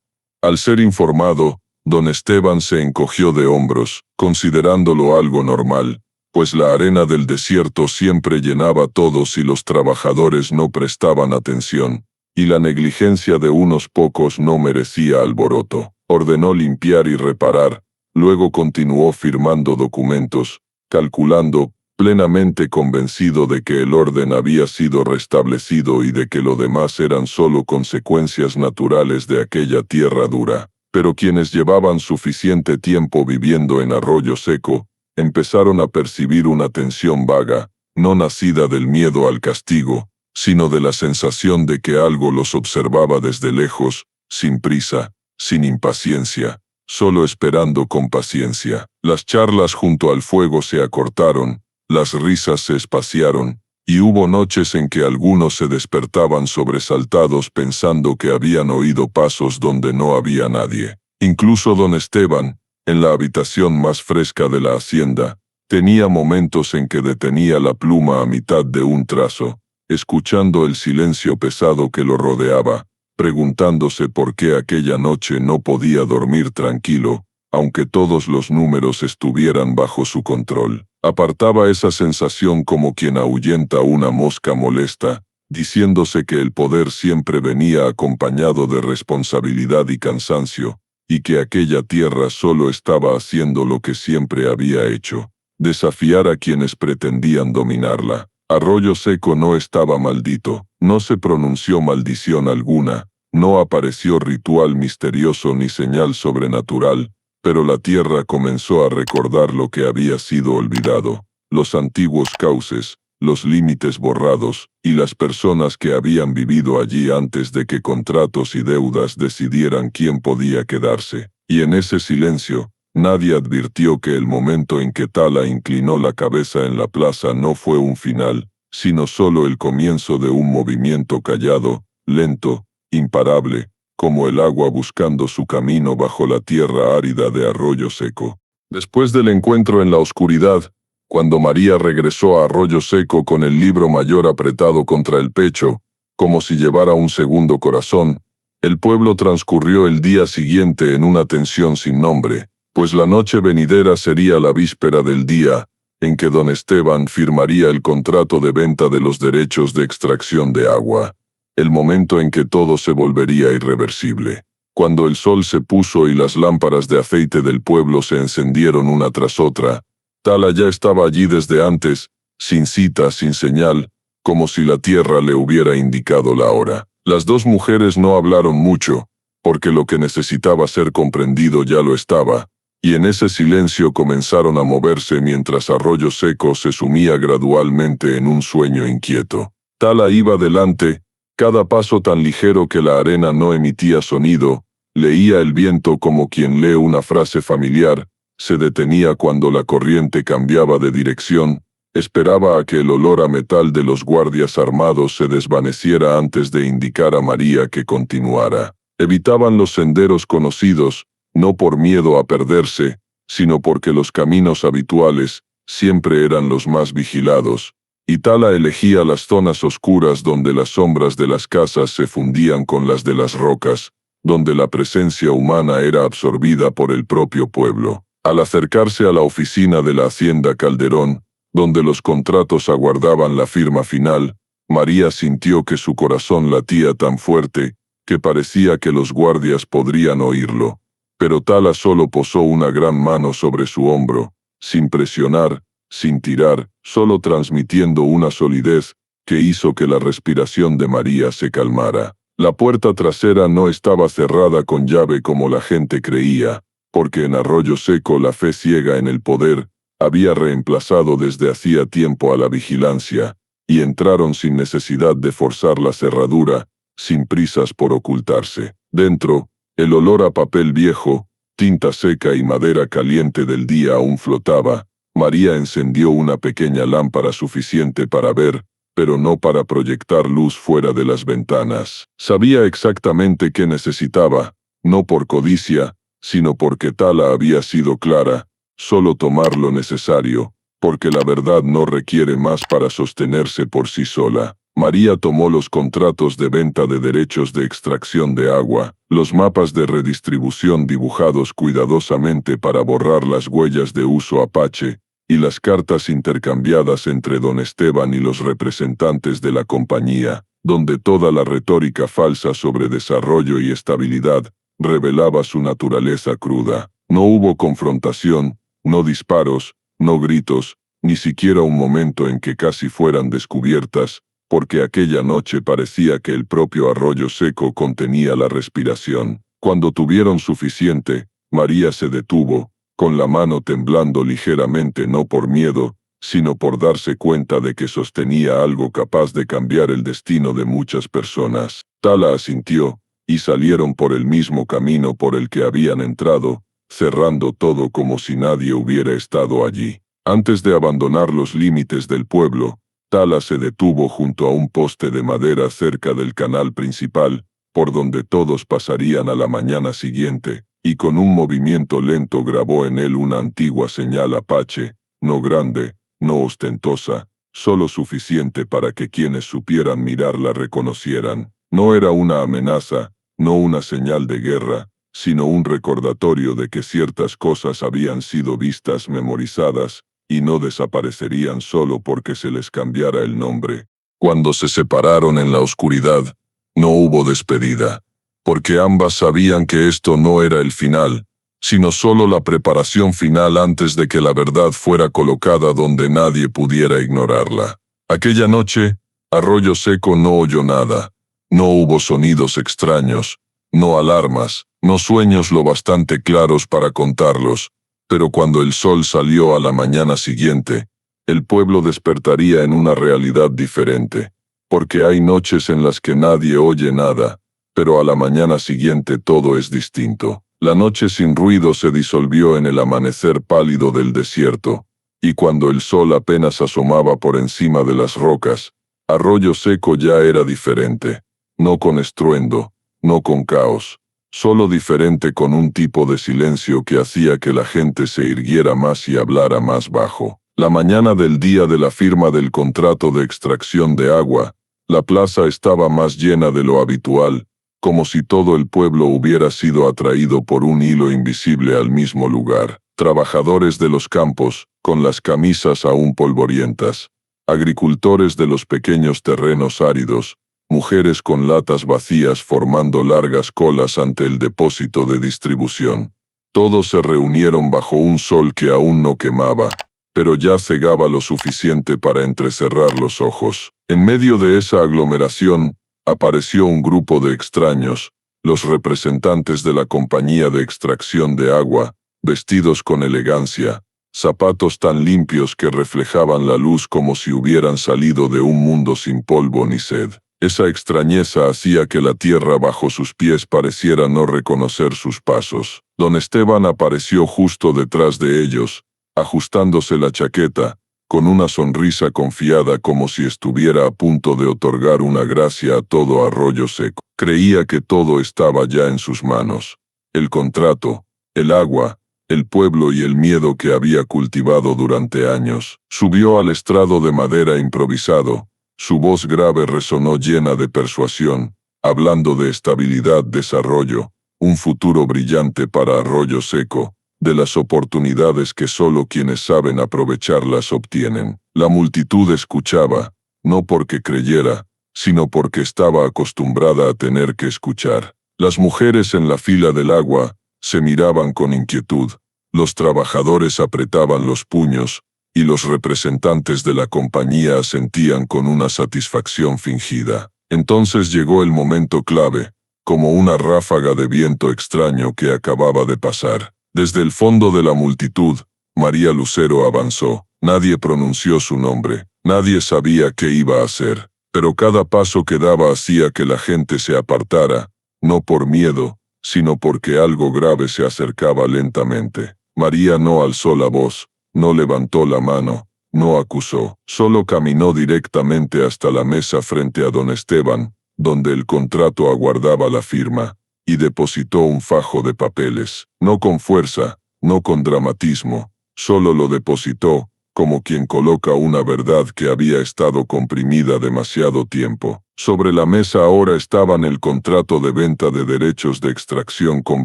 Al ser informado, don Esteban se encogió de hombros, considerándolo algo normal, pues la arena del desierto siempre llenaba todo si los trabajadores no prestaban atención, y la negligencia de unos pocos no merecía alboroto. Ordenó limpiar y reparar, luego continuó firmando documentos, calculando, plenamente convencido de que el orden había sido restablecido y de que lo demás eran solo consecuencias naturales de aquella tierra dura. Pero quienes llevaban suficiente tiempo viviendo en Arroyo Seco, empezaron a percibir una tensión vaga, no nacida del miedo al castigo, sino de la sensación de que algo los observaba desde lejos, sin prisa, sin impaciencia, solo esperando con paciencia. Las charlas junto al fuego se acortaron, las risas se espaciaron, y hubo noches en que algunos se despertaban sobresaltados pensando que habían oído pasos donde no había nadie. Incluso don Esteban, en la habitación más fresca de la hacienda, tenía momentos en que detenía la pluma a mitad de un trazo, escuchando el silencio pesado que lo rodeaba, preguntándose por qué aquella noche no podía dormir tranquilo, aunque todos los números estuvieran bajo su control. Apartaba esa sensación como quien ahuyenta una mosca molesta, diciéndose que el poder siempre venía acompañado de responsabilidad y cansancio, y que aquella tierra solo estaba haciendo lo que siempre había hecho, desafiar a quienes pretendían dominarla. Arroyo Seco no estaba maldito, no se pronunció maldición alguna, no apareció ritual misterioso ni señal sobrenatural, pero la tierra comenzó a recordar lo que había sido olvidado, los antiguos cauces, los límites borrados, y las personas que habían vivido allí antes de que contratos y deudas decidieran quién podía quedarse. Y en ese silencio, nadie advirtió que el momento en que Tala inclinó la cabeza en la plaza no fue un final, sino solo el comienzo de un movimiento callado, lento, imparable, como el agua buscando su camino bajo la tierra árida de Arroyo Seco. Después del encuentro en la oscuridad, cuando María regresó a Arroyo Seco con el libro mayor apretado contra el pecho, como si llevara un segundo corazón, el pueblo transcurrió el día siguiente en una tensión sin nombre, pues la noche venidera sería la víspera del día en que don Esteban firmaría el contrato de venta de los derechos de extracción de agua, el momento en que todo se volvería irreversible. Cuando el sol se puso y las lámparas de aceite del pueblo se encendieron una tras otra, Tala ya estaba allí desde antes, sin cita, sin señal, como si la tierra le hubiera indicado la hora. Las dos mujeres no hablaron mucho, porque lo que necesitaba ser comprendido ya lo estaba, y en ese silencio comenzaron a moverse mientras Arroyo Seco se sumía gradualmente en un sueño inquieto. Tala iba delante, cada paso tan ligero que la arena no emitía sonido, leía el viento como quien lee una frase familiar, se detenía cuando la corriente cambiaba de dirección, esperaba a que el olor a metal de los guardias armados se desvaneciera antes de indicar a María que continuara. Evitaban los senderos conocidos, no por miedo a perderse, sino porque los caminos habituales siempre eran los más vigilados, y Tala elegía las zonas oscuras donde las sombras de las casas se fundían con las de las rocas, donde la presencia humana era absorbida por el propio pueblo. Al acercarse a la oficina de la Hacienda Calderón, donde los contratos aguardaban la firma final, María sintió que su corazón latía tan fuerte, que parecía que los guardias podrían oírlo. Pero Tala solo posó una gran mano sobre su hombro, sin presionar, sin tirar, solo transmitiendo una solidez que hizo que la respiración de María se calmara. La puerta trasera no estaba cerrada con llave como la gente creía, porque en Arroyo Seco la fe ciega en el poder había reemplazado desde hacía tiempo a la vigilancia, y entraron sin necesidad de forzar la cerradura, sin prisas por ocultarse. Dentro, el olor a papel viejo, tinta seca y madera caliente del día aún flotaba. María encendió una pequeña lámpara suficiente para ver, pero no para proyectar luz fuera de las ventanas. Sabía exactamente qué necesitaba, no por codicia, sino porque Tala había sido clara, solo tomar lo necesario, porque la verdad no requiere más para sostenerse por sí sola. María tomó los contratos de venta de derechos de extracción de agua, los mapas de redistribución dibujados cuidadosamente para borrar las huellas de uso apache, y las cartas intercambiadas entre don Esteban y los representantes de la compañía, donde toda la retórica falsa sobre desarrollo y estabilidad revelaba su naturaleza cruda. No hubo confrontación, no disparos, no gritos, ni siquiera un momento en que casi fueran descubiertas, porque aquella noche parecía que el propio Arroyo Seco contenía la respiración. Cuando tuvieron suficiente, María se detuvo, con la mano temblando ligeramente no por miedo, sino por darse cuenta de que sostenía algo capaz de cambiar el destino de muchas personas. Tala asintió, y salieron por el mismo camino por el que habían entrado, cerrando todo como si nadie hubiera estado allí. Antes de abandonar los límites del pueblo, Tala se detuvo junto a un poste de madera cerca del canal principal, por donde todos pasarían a la mañana siguiente, y con un movimiento lento grabó en él una antigua señal apache, no grande, no ostentosa, solo suficiente para que quienes supieran mirarla reconocieran. No era una amenaza, no una señal de guerra, sino un recordatorio de que ciertas cosas habían sido vistas, memorizadas, y no desaparecerían solo porque se les cambiara el nombre. Cuando se separaron en la oscuridad, no hubo despedida, porque ambas sabían que esto no era el final, sino solo la preparación final antes de que la verdad fuera colocada donde nadie pudiera ignorarla. Aquella noche, Arroyo Seco no oyó nada. No hubo sonidos extraños, no alarmas, no sueños lo bastante claros para contarlos, pero cuando el sol salió a la mañana siguiente, el pueblo despertaría en una realidad diferente, porque hay noches en las que nadie oye nada, pero a la mañana siguiente todo es distinto. La noche sin ruido se disolvió en el amanecer pálido del desierto, y cuando el sol apenas asomaba por encima de las rocas, Arroyo Seco ya era diferente, no con estruendo, no con caos, solo diferente con un tipo de silencio que hacía que la gente se irguiera más y hablara más bajo. La mañana del día de la firma del contrato de extracción de agua, la plaza estaba más llena de lo habitual, como si todo el pueblo hubiera sido atraído por un hilo invisible al mismo lugar. Trabajadores de los campos, con las camisas aún polvorientas, agricultores de los pequeños terrenos áridos, mujeres con latas vacías formando largas colas ante el depósito de distribución. Todos se reunieron bajo un sol que aún no quemaba, pero ya cegaba lo suficiente para entrecerrar los ojos. En medio de esa aglomeración, apareció un grupo de extraños, los representantes de la compañía de extracción de agua, vestidos con elegancia, zapatos tan limpios que reflejaban la luz como si hubieran salido de un mundo sin polvo ni sed. Esa extrañeza hacía que la tierra bajo sus pies pareciera no reconocer sus pasos. Don Esteban apareció justo detrás de ellos, ajustándose la chaqueta, con una sonrisa confiada como si estuviera a punto de otorgar una gracia a todo Arroyo Seco. Creía que todo estaba ya en sus manos. El contrato, el agua, el pueblo y el miedo que había cultivado durante años. Subió al estrado de madera improvisado. Su voz grave resonó llena de persuasión, hablando de estabilidad, desarrollo, un futuro brillante para Arroyo Seco, de las oportunidades que solo quienes saben aprovecharlas obtienen. La multitud escuchaba, no porque creyera, sino porque estaba acostumbrada a tener que escuchar. Las mujeres en la fila del agua se miraban con inquietud, los trabajadores apretaban los puños, y los representantes de la compañía asentían con una satisfacción fingida. Entonces llegó el momento clave, como una ráfaga de viento extraño que acababa de pasar. Desde el fondo de la multitud, María Lucero avanzó. Nadie pronunció su nombre, nadie sabía qué iba a hacer, pero cada paso que daba hacía que la gente se apartara, no por miedo, sino porque algo grave se acercaba lentamente. María no alzó la voz, no levantó la mano, no acusó, solo caminó directamente hasta la mesa frente a don Esteban, donde el contrato aguardaba la firma, y depositó un fajo de papeles, no con fuerza, no con dramatismo, solo lo depositó, como quien coloca una verdad que había estado comprimida demasiado tiempo. Sobre la mesa ahora estaban el contrato de venta de derechos de extracción con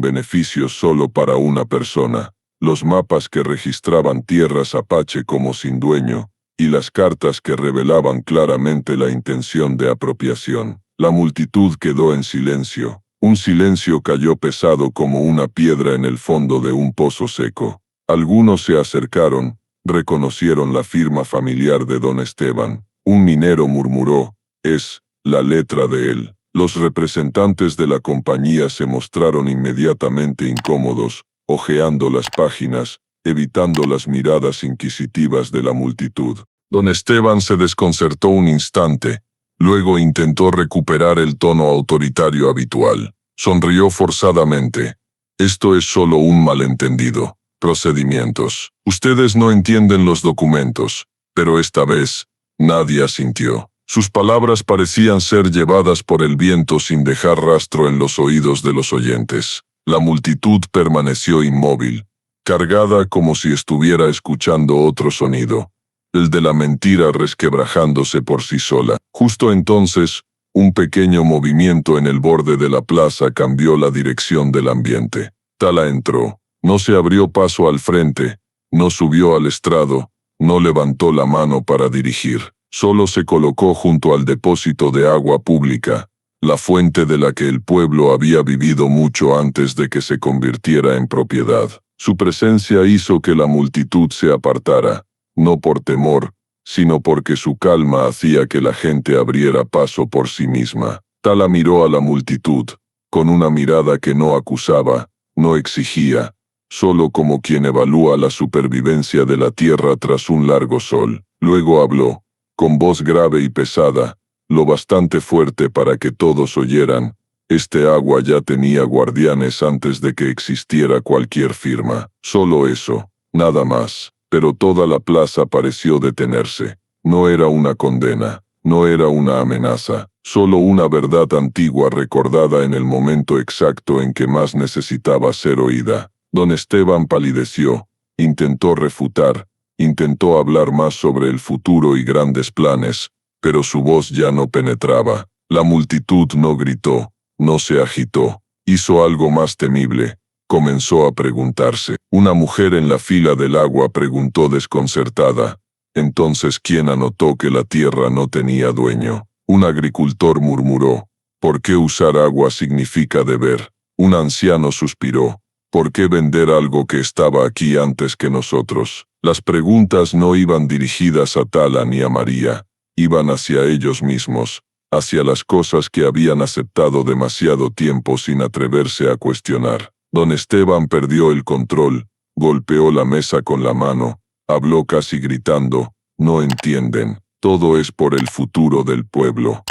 beneficios solo para una persona, los mapas que registraban tierras Apache como sin dueño, y las cartas que revelaban claramente la intención de apropiación. La multitud quedó en silencio. Un silencio cayó pesado como una piedra en el fondo de un pozo seco. Algunos se acercaron, reconocieron la firma familiar de don Esteban. Un minero murmuró, «Es la letra de él». Los representantes de la compañía se mostraron inmediatamente incómodos, hojeando las páginas, evitando las miradas inquisitivas de la multitud. Don Esteban se desconcertó un instante, luego intentó recuperar el tono autoritario habitual. Sonrió forzadamente. «Esto es solo un malentendido. Procedimientos. Ustedes no entienden los documentos». Pero esta vez, nadie asintió. Sus palabras parecían ser llevadas por el viento sin dejar rastro en los oídos de los oyentes. La multitud permaneció inmóvil, cargada como si estuviera escuchando otro sonido, el de la mentira resquebrajándose por sí sola. Justo entonces, un pequeño movimiento en el borde de la plaza cambió la dirección del ambiente. Tala entró. No se abrió paso al frente, no subió al estrado, no levantó la mano para dirigir. Solo se colocó junto al depósito de agua pública, la fuente de la que el pueblo había vivido mucho antes de que se convirtiera en propiedad. Su presencia hizo que la multitud se apartara, no por temor, sino porque su calma hacía que la gente abriera paso por sí misma. Tala miró a la multitud, con una mirada que no acusaba, no exigía, solo como quien evalúa la supervivencia de la tierra tras un largo sol. Luego habló, con voz grave y pesada, lo bastante fuerte para que todos oyeran. Este agua ya tenía guardianes antes de que existiera cualquier firma. Solo eso, nada más. Pero toda la plaza pareció detenerse. No era una condena, no era una amenaza, solo una verdad antigua recordada en el momento exacto en que más necesitaba ser oída. Don Esteban palideció, intentó refutar, intentó hablar más sobre el futuro y grandes planes, pero su voz ya no penetraba. La multitud no gritó, no se agitó, hizo algo más temible. Comenzó a preguntarse. Una mujer en la fila del agua preguntó desconcertada. Entonces, ¿quién anotó que la tierra no tenía dueño? Un agricultor murmuró. ¿Por qué usar agua significa deber? Un anciano suspiró. ¿Por qué vender algo que estaba aquí antes que nosotros? Las preguntas no iban dirigidas a Tala ni a María, iban hacia ellos mismos, hacia las cosas que habían aceptado demasiado tiempo sin atreverse a cuestionar. Don Esteban perdió el control, golpeó la mesa con la mano, habló casi gritando, «No entienden, todo es por el futuro del pueblo».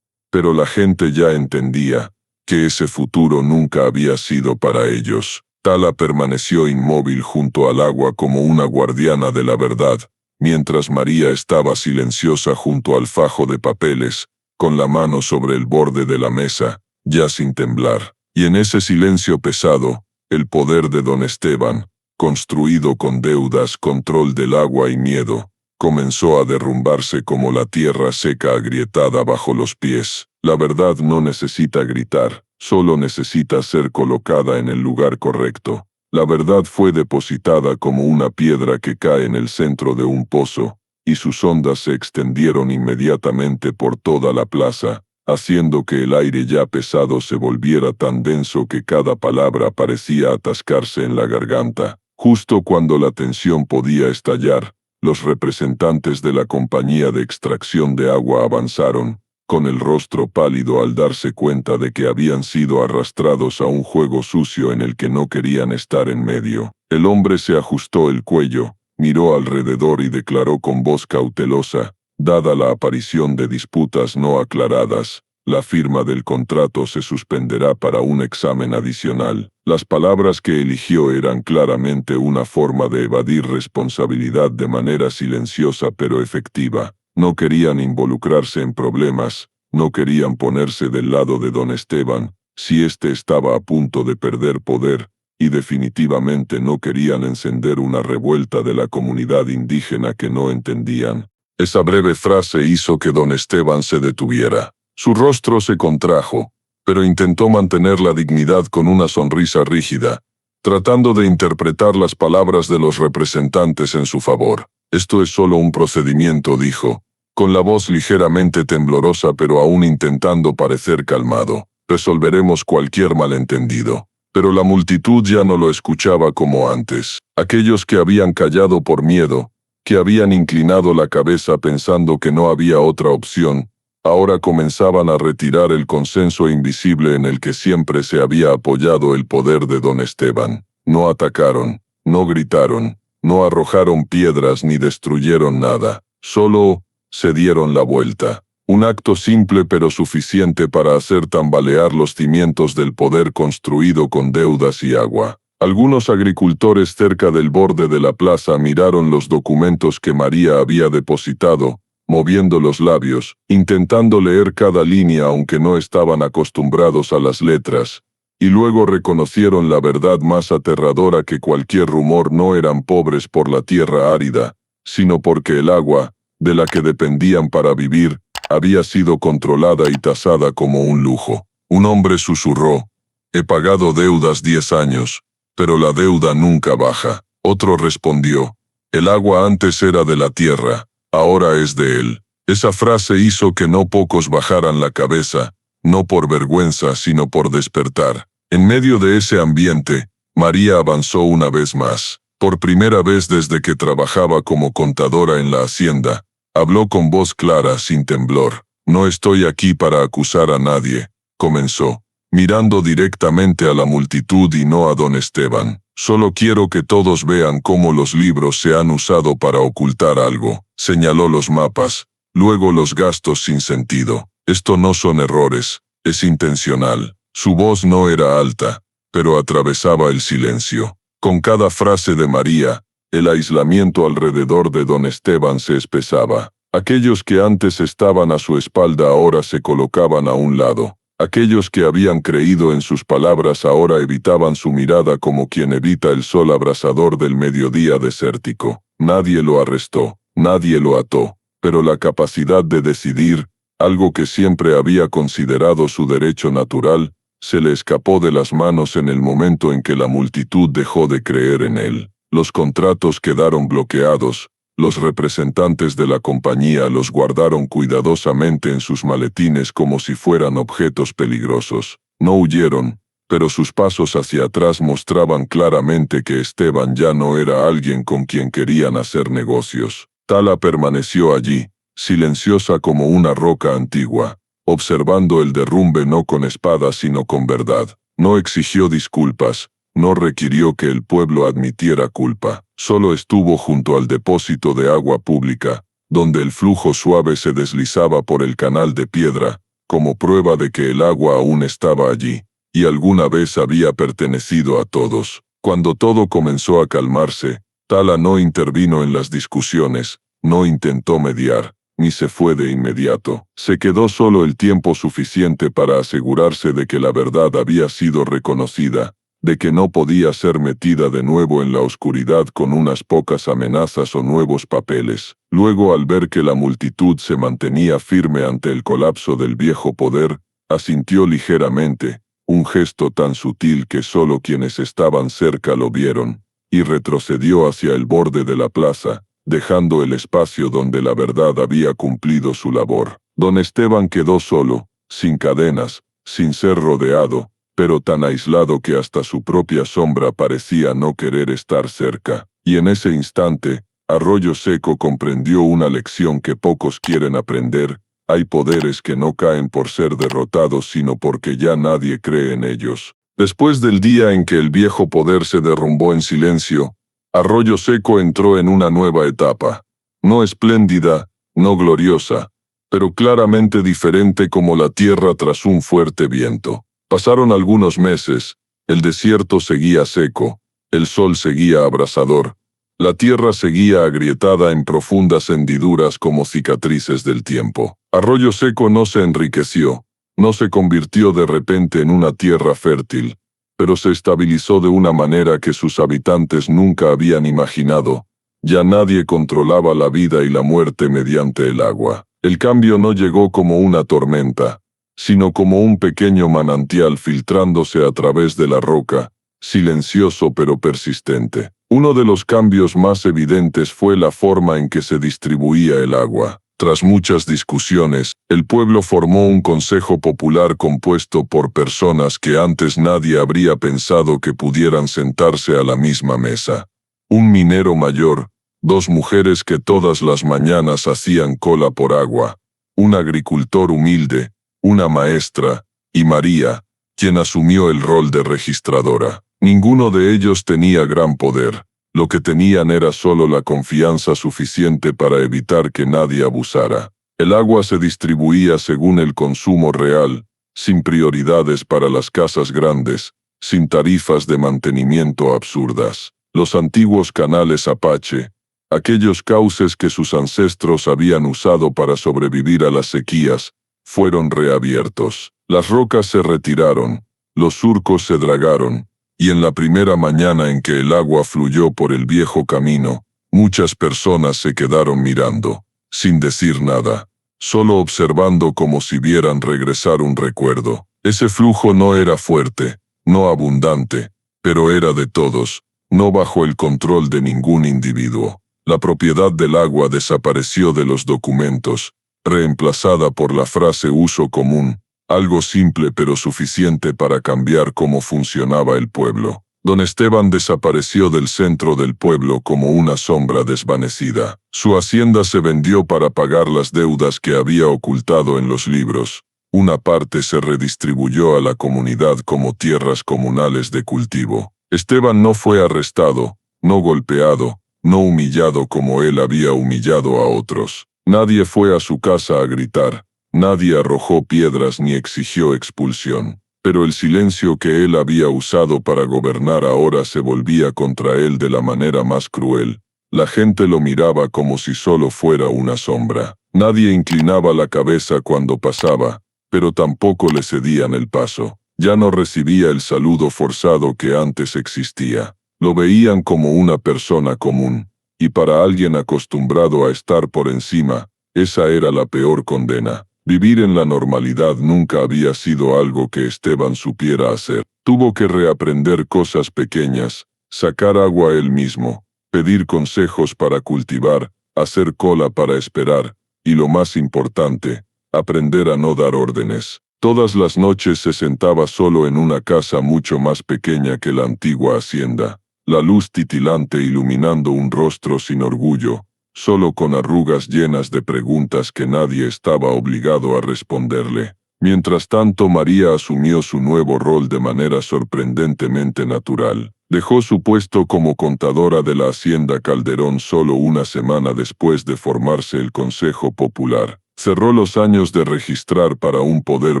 Pero la gente ya entendía que ese futuro nunca había sido para ellos. Tala permaneció inmóvil junto al agua como una guardiana de la verdad, mientras María estaba silenciosa junto al fajo de papeles, con la mano sobre el borde de la mesa, ya sin temblar. Y en ese silencio pesado, el poder de don Esteban, construido con deudas, control del agua y miedo, comenzó a derrumbarse como la tierra seca agrietada bajo los pies. La verdad no necesita gritar, solo necesita ser colocada en el lugar correcto. La verdad fue depositada como una piedra que cae en el centro de un pozo, y sus ondas se extendieron inmediatamente por toda la plaza, haciendo que el aire ya pesado se volviera tan denso que cada palabra parecía atascarse en la garganta. Justo cuando la tensión podía estallar, los representantes de la compañía de extracción de agua avanzaron, con el rostro pálido al darse cuenta de que habían sido arrastrados a un juego sucio en el que no querían estar en medio. El hombre se ajustó el cuello, miró alrededor y declaró con voz cautelosa: dada la aparición de disputas no aclaradas, la firma del contrato se suspenderá para un examen adicional. Las palabras que eligió eran claramente una forma de evadir responsabilidad de manera silenciosa pero efectiva. No querían involucrarse en problemas, no querían ponerse del lado de don Esteban, si éste estaba a punto de perder poder, y definitivamente no querían encender una revuelta de la comunidad indígena que no entendían. Esa breve frase hizo que don Esteban se detuviera. Su rostro se contrajo, pero intentó mantener la dignidad con una sonrisa rígida, tratando de interpretar las palabras de los representantes en su favor. Esto es solo un procedimiento, dijo, con la voz ligeramente temblorosa pero aún intentando parecer calmado. Resolveremos cualquier malentendido. Pero la multitud ya no lo escuchaba como antes. Aquellos que habían callado por miedo, que habían inclinado la cabeza pensando que no había otra opción, ahora comenzaban a retirar el consenso invisible en el que siempre se había apoyado el poder de don Esteban. No atacaron, no gritaron, no arrojaron piedras ni destruyeron nada, solo se dieron la vuelta. Un acto simple pero suficiente para hacer tambalear los cimientos del poder construido con deudas y agua. Algunos agricultores cerca del borde de la plaza miraron los documentos que María había depositado, moviendo los labios, intentando leer cada línea aunque no estaban acostumbrados a las letras, y luego reconocieron la verdad más aterradora que cualquier rumor: no eran pobres por la tierra árida, sino porque el agua, de la que dependían para vivir, había sido controlada y tasada como un lujo. Un hombre susurró: he pagado deudas 10 años, pero la deuda nunca baja. Otro respondió: el agua antes era de la tierra, ahora es de él. Esa frase hizo que no pocos bajaran la cabeza, no por vergüenza sino por despertar. En medio de ese ambiente, María avanzó una vez más. Por primera vez desde que trabajaba como contadora en la hacienda, habló con voz clara, sin temblor. No estoy aquí para acusar a nadie, comenzó, mirando directamente a la multitud y no a don Esteban. Solo quiero que todos vean cómo los libros se han usado para ocultar algo. Señaló los mapas, luego los gastos sin sentido. Esto no son errores, es intencional. Su voz no era alta, pero atravesaba el silencio. Con cada frase de María, el aislamiento alrededor de don Esteban se espesaba. Aquellos que antes estaban a su espalda ahora se colocaban a un lado. Aquellos que habían creído en sus palabras ahora evitaban su mirada como quien evita el sol abrasador del mediodía desértico. Nadie lo arrestó, nadie lo ató, pero la capacidad de decidir, algo que siempre había considerado su derecho natural, se le escapó de las manos en el momento en que la multitud dejó de creer en él. Los contratos quedaron bloqueados, los representantes de la compañía los guardaron cuidadosamente en sus maletines como si fueran objetos peligrosos. No huyeron, pero sus pasos hacia atrás mostraban claramente que Esteban ya no era alguien con quien querían hacer negocios. Tala permaneció allí, silenciosa como una roca antigua, observando el derrumbe no con espadas sino con verdad. No exigió disculpas, no requirió que el pueblo admitiera culpa. Solo estuvo junto al depósito de agua pública, donde el flujo suave se deslizaba por el canal de piedra, como prueba de que el agua aún estaba allí, y alguna vez había pertenecido a todos. Cuando todo comenzó a calmarse, Tala no intervino en las discusiones, no intentó mediar, ni se fue de inmediato. Se quedó solo el tiempo suficiente para asegurarse de que la verdad había sido reconocida, de que no podía ser metida de nuevo en la oscuridad con unas pocas amenazas o nuevos papeles. Luego, al ver que la multitud se mantenía firme ante el colapso del viejo poder, asintió ligeramente, un gesto tan sutil que solo quienes estaban cerca lo vieron, y retrocedió hacia el borde de la plaza, dejando el espacio donde la verdad había cumplido su labor. Don Esteban quedó solo, sin cadenas, sin ser rodeado, pero tan aislado que hasta su propia sombra parecía no querer estar cerca. Y en ese instante, Arroyo Seco comprendió una lección que pocos quieren aprender: Hay poderes que no caen por ser derrotados sino porque ya nadie cree en ellos. Después del día en que el viejo poder se derrumbó en silencio, Arroyo Seco entró en una nueva etapa. No espléndida, no gloriosa, pero claramente diferente como la tierra tras un fuerte viento. Pasaron algunos meses, el desierto seguía seco, el sol seguía abrasador, la tierra seguía agrietada en profundas hendiduras como cicatrices del tiempo. Arroyo Seco no se enriqueció, no se convirtió de repente en una tierra fértil, pero se estabilizó de una manera que sus habitantes nunca habían imaginado. Ya nadie controlaba la vida y la muerte mediante el agua. El cambio no llegó como una tormenta, sino como un pequeño manantial filtrándose a través de la roca, silencioso pero persistente. Uno de los cambios más evidentes fue la forma en que se distribuía el agua. Tras muchas discusiones, el pueblo formó un consejo popular compuesto por personas que antes nadie habría pensado que pudieran sentarse a la misma mesa. Un minero mayor, 2 mujeres que todas las mañanas hacían cola por agua, un agricultor humilde, una maestra, y María, quien asumió el rol de registradora. Ninguno de ellos tenía gran poder. Lo que tenían era solo la confianza suficiente para evitar que nadie abusara. El agua se distribuía según el consumo real, sin prioridades para las casas grandes, sin tarifas de mantenimiento absurdas. Los antiguos canales Apache, aquellos cauces que sus ancestros habían usado para sobrevivir a las sequías, fueron reabiertos. Las rocas se retiraron, los surcos se dragaron, y en la primera mañana en que el agua fluyó por el viejo camino, muchas personas se quedaron mirando, sin decir nada, solo observando como si vieran regresar un recuerdo. Ese flujo no era fuerte, no abundante, pero era de todos, no bajo el control de ningún individuo. La propiedad del agua desapareció de los documentos, reemplazada por la frase uso común, algo simple pero suficiente para cambiar cómo funcionaba el pueblo. Don Esteban desapareció del centro del pueblo como una sombra desvanecida. Su hacienda se vendió para pagar las deudas que había ocultado en los libros. Una parte se redistribuyó a la comunidad como tierras comunales de cultivo. Esteban no fue arrestado, no golpeado, no humillado como él había humillado a otros. Nadie fue a su casa a gritar. Nadie arrojó piedras ni exigió expulsión, pero el silencio que él había usado para gobernar ahora se volvía contra él de la manera más cruel. La gente lo miraba como si solo fuera una sombra. Nadie inclinaba la cabeza cuando pasaba, pero tampoco le cedían el paso. Ya no recibía el saludo forzado que antes existía. Lo veían como una persona común, y para alguien acostumbrado a estar por encima, esa era la peor condena. Vivir en la normalidad nunca había sido algo que Esteban supiera hacer. Tuvo que reaprender cosas pequeñas, sacar agua él mismo, pedir consejos para cultivar, hacer cola para esperar, y lo más importante, aprender a no dar órdenes. Todas las noches se sentaba solo en una casa mucho más pequeña que la antigua hacienda, la luz titilante iluminando un rostro sin orgullo, solo con arrugas llenas de preguntas que nadie estaba obligado a responderle. Mientras tanto, María asumió su nuevo rol de manera sorprendentemente natural. Dejó su puesto como contadora de la Hacienda Calderón solo una semana después de formarse el Consejo Popular. Cerró los años de registrar para un poder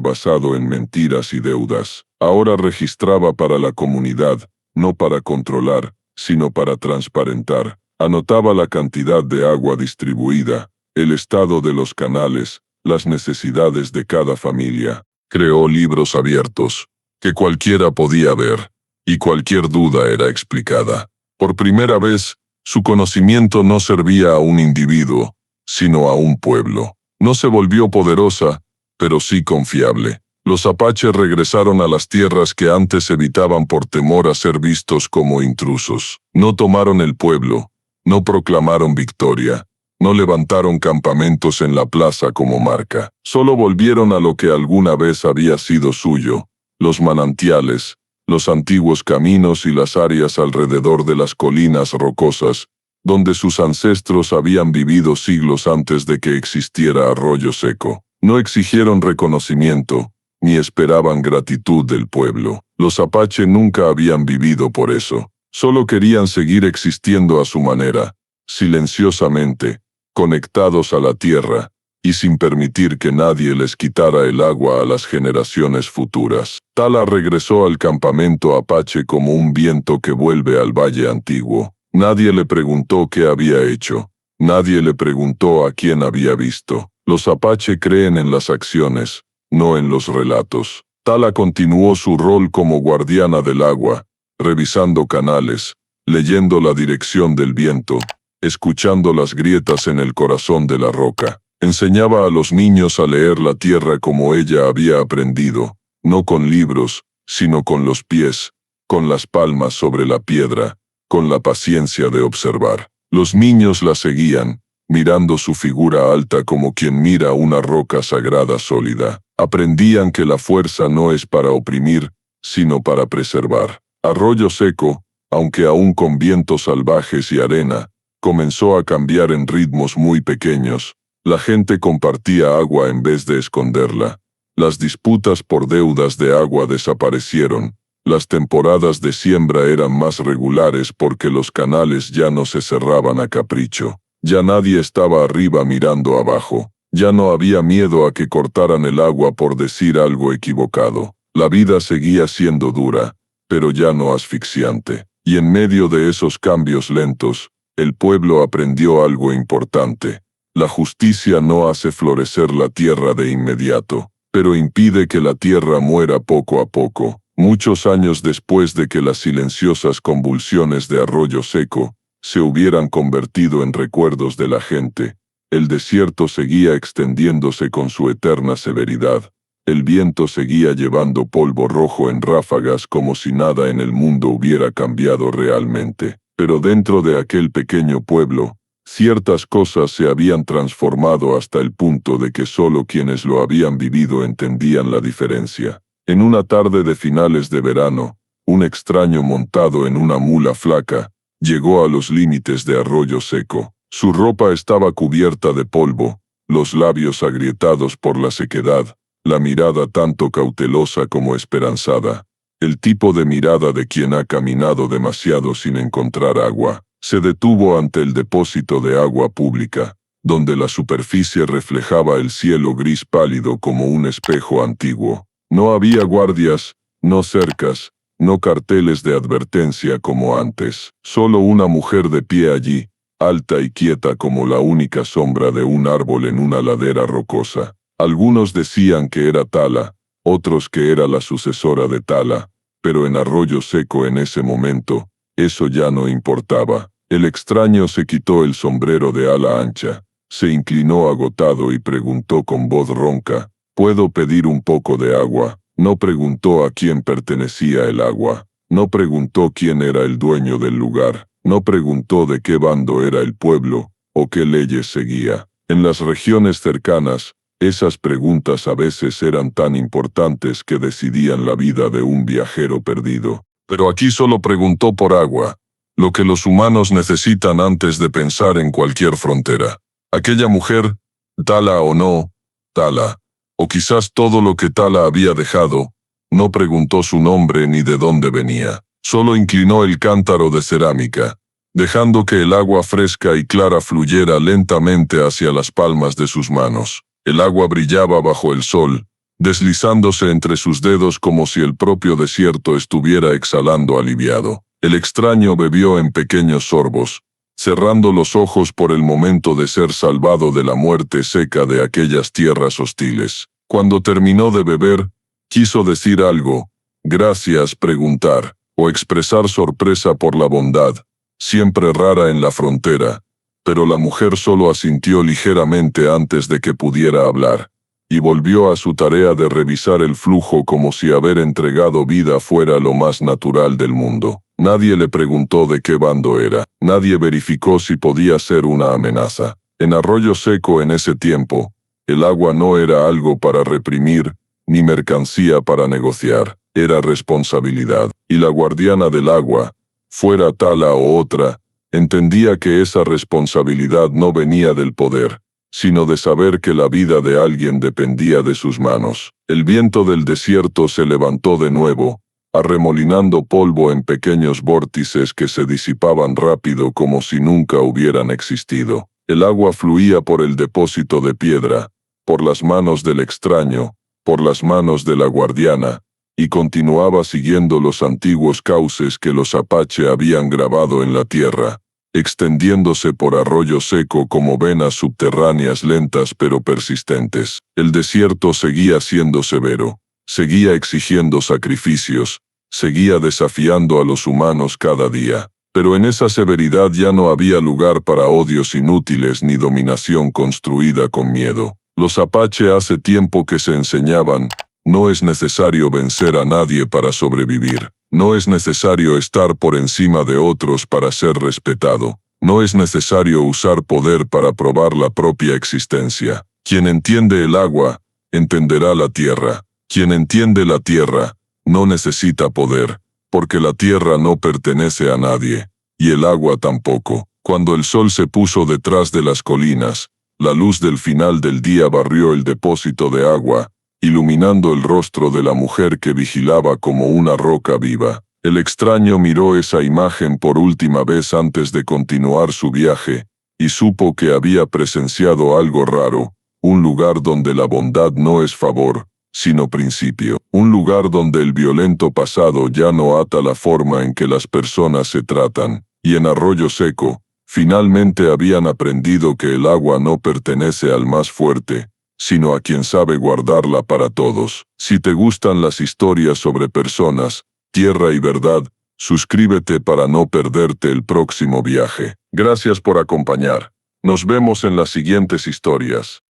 basado en mentiras y deudas. Ahora registraba para la comunidad, no para controlar, sino para transparentar. Anotaba la cantidad de agua distribuida, el estado de los canales, las necesidades de cada familia. Creó libros abiertos, que cualquiera podía ver, y cualquier duda era explicada. Por primera vez, su conocimiento no servía a un individuo, sino a un pueblo. No se volvió poderosa, pero sí confiable. Los apaches regresaron a las tierras que antes evitaban por temor a ser vistos como intrusos. No tomaron el pueblo, no proclamaron victoria, no levantaron campamentos en la plaza como marca. Solo volvieron a lo que alguna vez había sido suyo, los manantiales, los antiguos caminos y las áreas alrededor de las colinas rocosas, donde sus ancestros habían vivido siglos antes de que existiera Arroyo Seco. No exigieron reconocimiento, ni esperaban gratitud del pueblo. Los Apache nunca habían vivido por eso. Solo querían seguir existiendo a su manera, silenciosamente, conectados a la tierra, y sin permitir que nadie les quitara el agua a las generaciones futuras. Tala regresó al campamento Apache como un viento que vuelve al valle antiguo. Nadie le preguntó qué había hecho. Nadie le preguntó a quién había visto. Los Apache creen en las acciones, no en los relatos. Tala continuó su rol como guardiana del agua, revisando canales, leyendo la dirección del viento, escuchando las grietas en el corazón de la roca. Enseñaba a los niños a leer la tierra como ella había aprendido, no con libros, sino con los pies, con las palmas sobre la piedra, con la paciencia de observar. Los niños la seguían, mirando su figura alta como quien mira una roca sagrada sólida. Aprendían que la fuerza no es para oprimir, sino para preservar. Arroyo Seco, aunque aún con vientos salvajes y arena, comenzó a cambiar en ritmos muy pequeños. La gente compartía agua en vez de esconderla. Las disputas por deudas de agua desaparecieron. Las temporadas de siembra eran más regulares porque los canales ya no se cerraban a capricho. Ya nadie estaba arriba mirando abajo. Ya no había miedo a que cortaran el agua por decir algo equivocado. La vida seguía siendo dura, pero ya no asfixiante. Y en medio de esos cambios lentos, el pueblo aprendió algo importante. La justicia no hace florecer la tierra de inmediato, pero impide que la tierra muera poco a poco. Muchos años después de que las silenciosas convulsiones de Arroyo Seco se hubieran convertido en recuerdos de la gente, el desierto seguía extendiéndose con su eterna severidad. El viento seguía llevando polvo rojo en ráfagas como si nada en el mundo hubiera cambiado realmente. Pero dentro de aquel pequeño pueblo, ciertas cosas se habían transformado hasta el punto de que solo quienes lo habían vivido entendían la diferencia. En una tarde de finales de verano, un extraño montado en una mula flaca llegó a los límites de Arroyo Seco. Su ropa estaba cubierta de polvo, los labios agrietados por la sequedad, la mirada tanto cautelosa como esperanzada. El tipo de mirada de quien ha caminado demasiado sin encontrar agua. Se detuvo ante el depósito de agua pública, donde la superficie reflejaba el cielo gris pálido como un espejo antiguo. No había guardias, no cercas, no carteles de advertencia como antes. Solo una mujer de pie allí, alta y quieta como la única sombra de un árbol en una ladera rocosa. Algunos decían que era Tala, otros que era la sucesora de Tala, pero en Arroyo Seco en ese momento, eso ya no importaba. El extraño se quitó el sombrero de ala ancha, se inclinó agotado y preguntó con voz ronca, ¿puedo pedir un poco de agua? No preguntó a quién pertenecía el agua, no preguntó quién era el dueño del lugar, no preguntó de qué bando era el pueblo, o qué leyes seguía. En las regiones cercanas, esas preguntas a veces eran tan importantes que decidían la vida de un viajero perdido. Pero aquí solo preguntó por agua, lo que los humanos necesitan antes de pensar en cualquier frontera. Aquella mujer, Tala o no, Tala, o quizás todo lo que Tala había dejado, no preguntó su nombre ni de dónde venía. Solo inclinó el cántaro de cerámica, dejando que el agua fresca y clara fluyera lentamente hacia las palmas de sus manos. El agua brillaba bajo el sol, deslizándose entre sus dedos como si el propio desierto estuviera exhalando aliviado. El extraño bebió en pequeños sorbos, cerrando los ojos por el momento de ser salvado de la muerte seca de aquellas tierras hostiles. Cuando terminó de beber, quiso decir algo, gracias, preguntar, o expresar sorpresa por la bondad, siempre rara en la frontera, pero la mujer solo asintió ligeramente antes de que pudiera hablar, y volvió a su tarea de revisar el flujo como si haber entregado vida fuera lo más natural del mundo. Nadie le preguntó de qué bando era, nadie verificó si podía ser una amenaza. En Arroyo Seco en ese tiempo, el agua no era algo para reprimir, ni mercancía para negociar, era responsabilidad. Y la guardiana del agua, fuera Tala o otra, entendía que esa responsabilidad no venía del poder, sino de saber que la vida de alguien dependía de sus manos. El viento del desierto se levantó de nuevo, arremolinando polvo en pequeños vórtices que se disipaban rápido como si nunca hubieran existido. El agua fluía por el depósito de piedra, por las manos del extraño, por las manos de la guardiana, y continuaba siguiendo los antiguos cauces que los Apache habían grabado en la tierra, extendiéndose por arroyo seco como venas subterráneas lentas pero persistentes. El desierto seguía siendo severo, seguía exigiendo sacrificios, seguía desafiando a los humanos cada día. Pero en esa severidad ya no había lugar para odios inútiles ni dominación construida con miedo. Los Apache hace tiempo que se enseñaban: no es necesario vencer a nadie para sobrevivir. No es necesario estar por encima de otros para ser respetado. No es necesario usar poder para probar la propia existencia. Quien entiende el agua, entenderá la tierra. Quien entiende la tierra, no necesita poder, porque la tierra no pertenece a nadie, y el agua tampoco. Cuando el sol se puso detrás de las colinas, la luz del final del día barrió el depósito de agua, iluminando el rostro de la mujer que vigilaba como una roca viva. El extraño miró esa imagen por última vez antes de continuar su viaje, y supo que había presenciado algo raro, un lugar donde la bondad no es favor, sino principio, un lugar donde el violento pasado ya no ata la forma en que las personas se tratan, y en Arroyo Seco, finalmente habían aprendido que el agua no pertenece al más fuerte, sino a quien sabe guardarla para todos. Si te gustan las historias sobre personas, tierra y verdad, suscríbete para no perderte el próximo viaje. Gracias por acompañar. Nos vemos en las siguientes historias.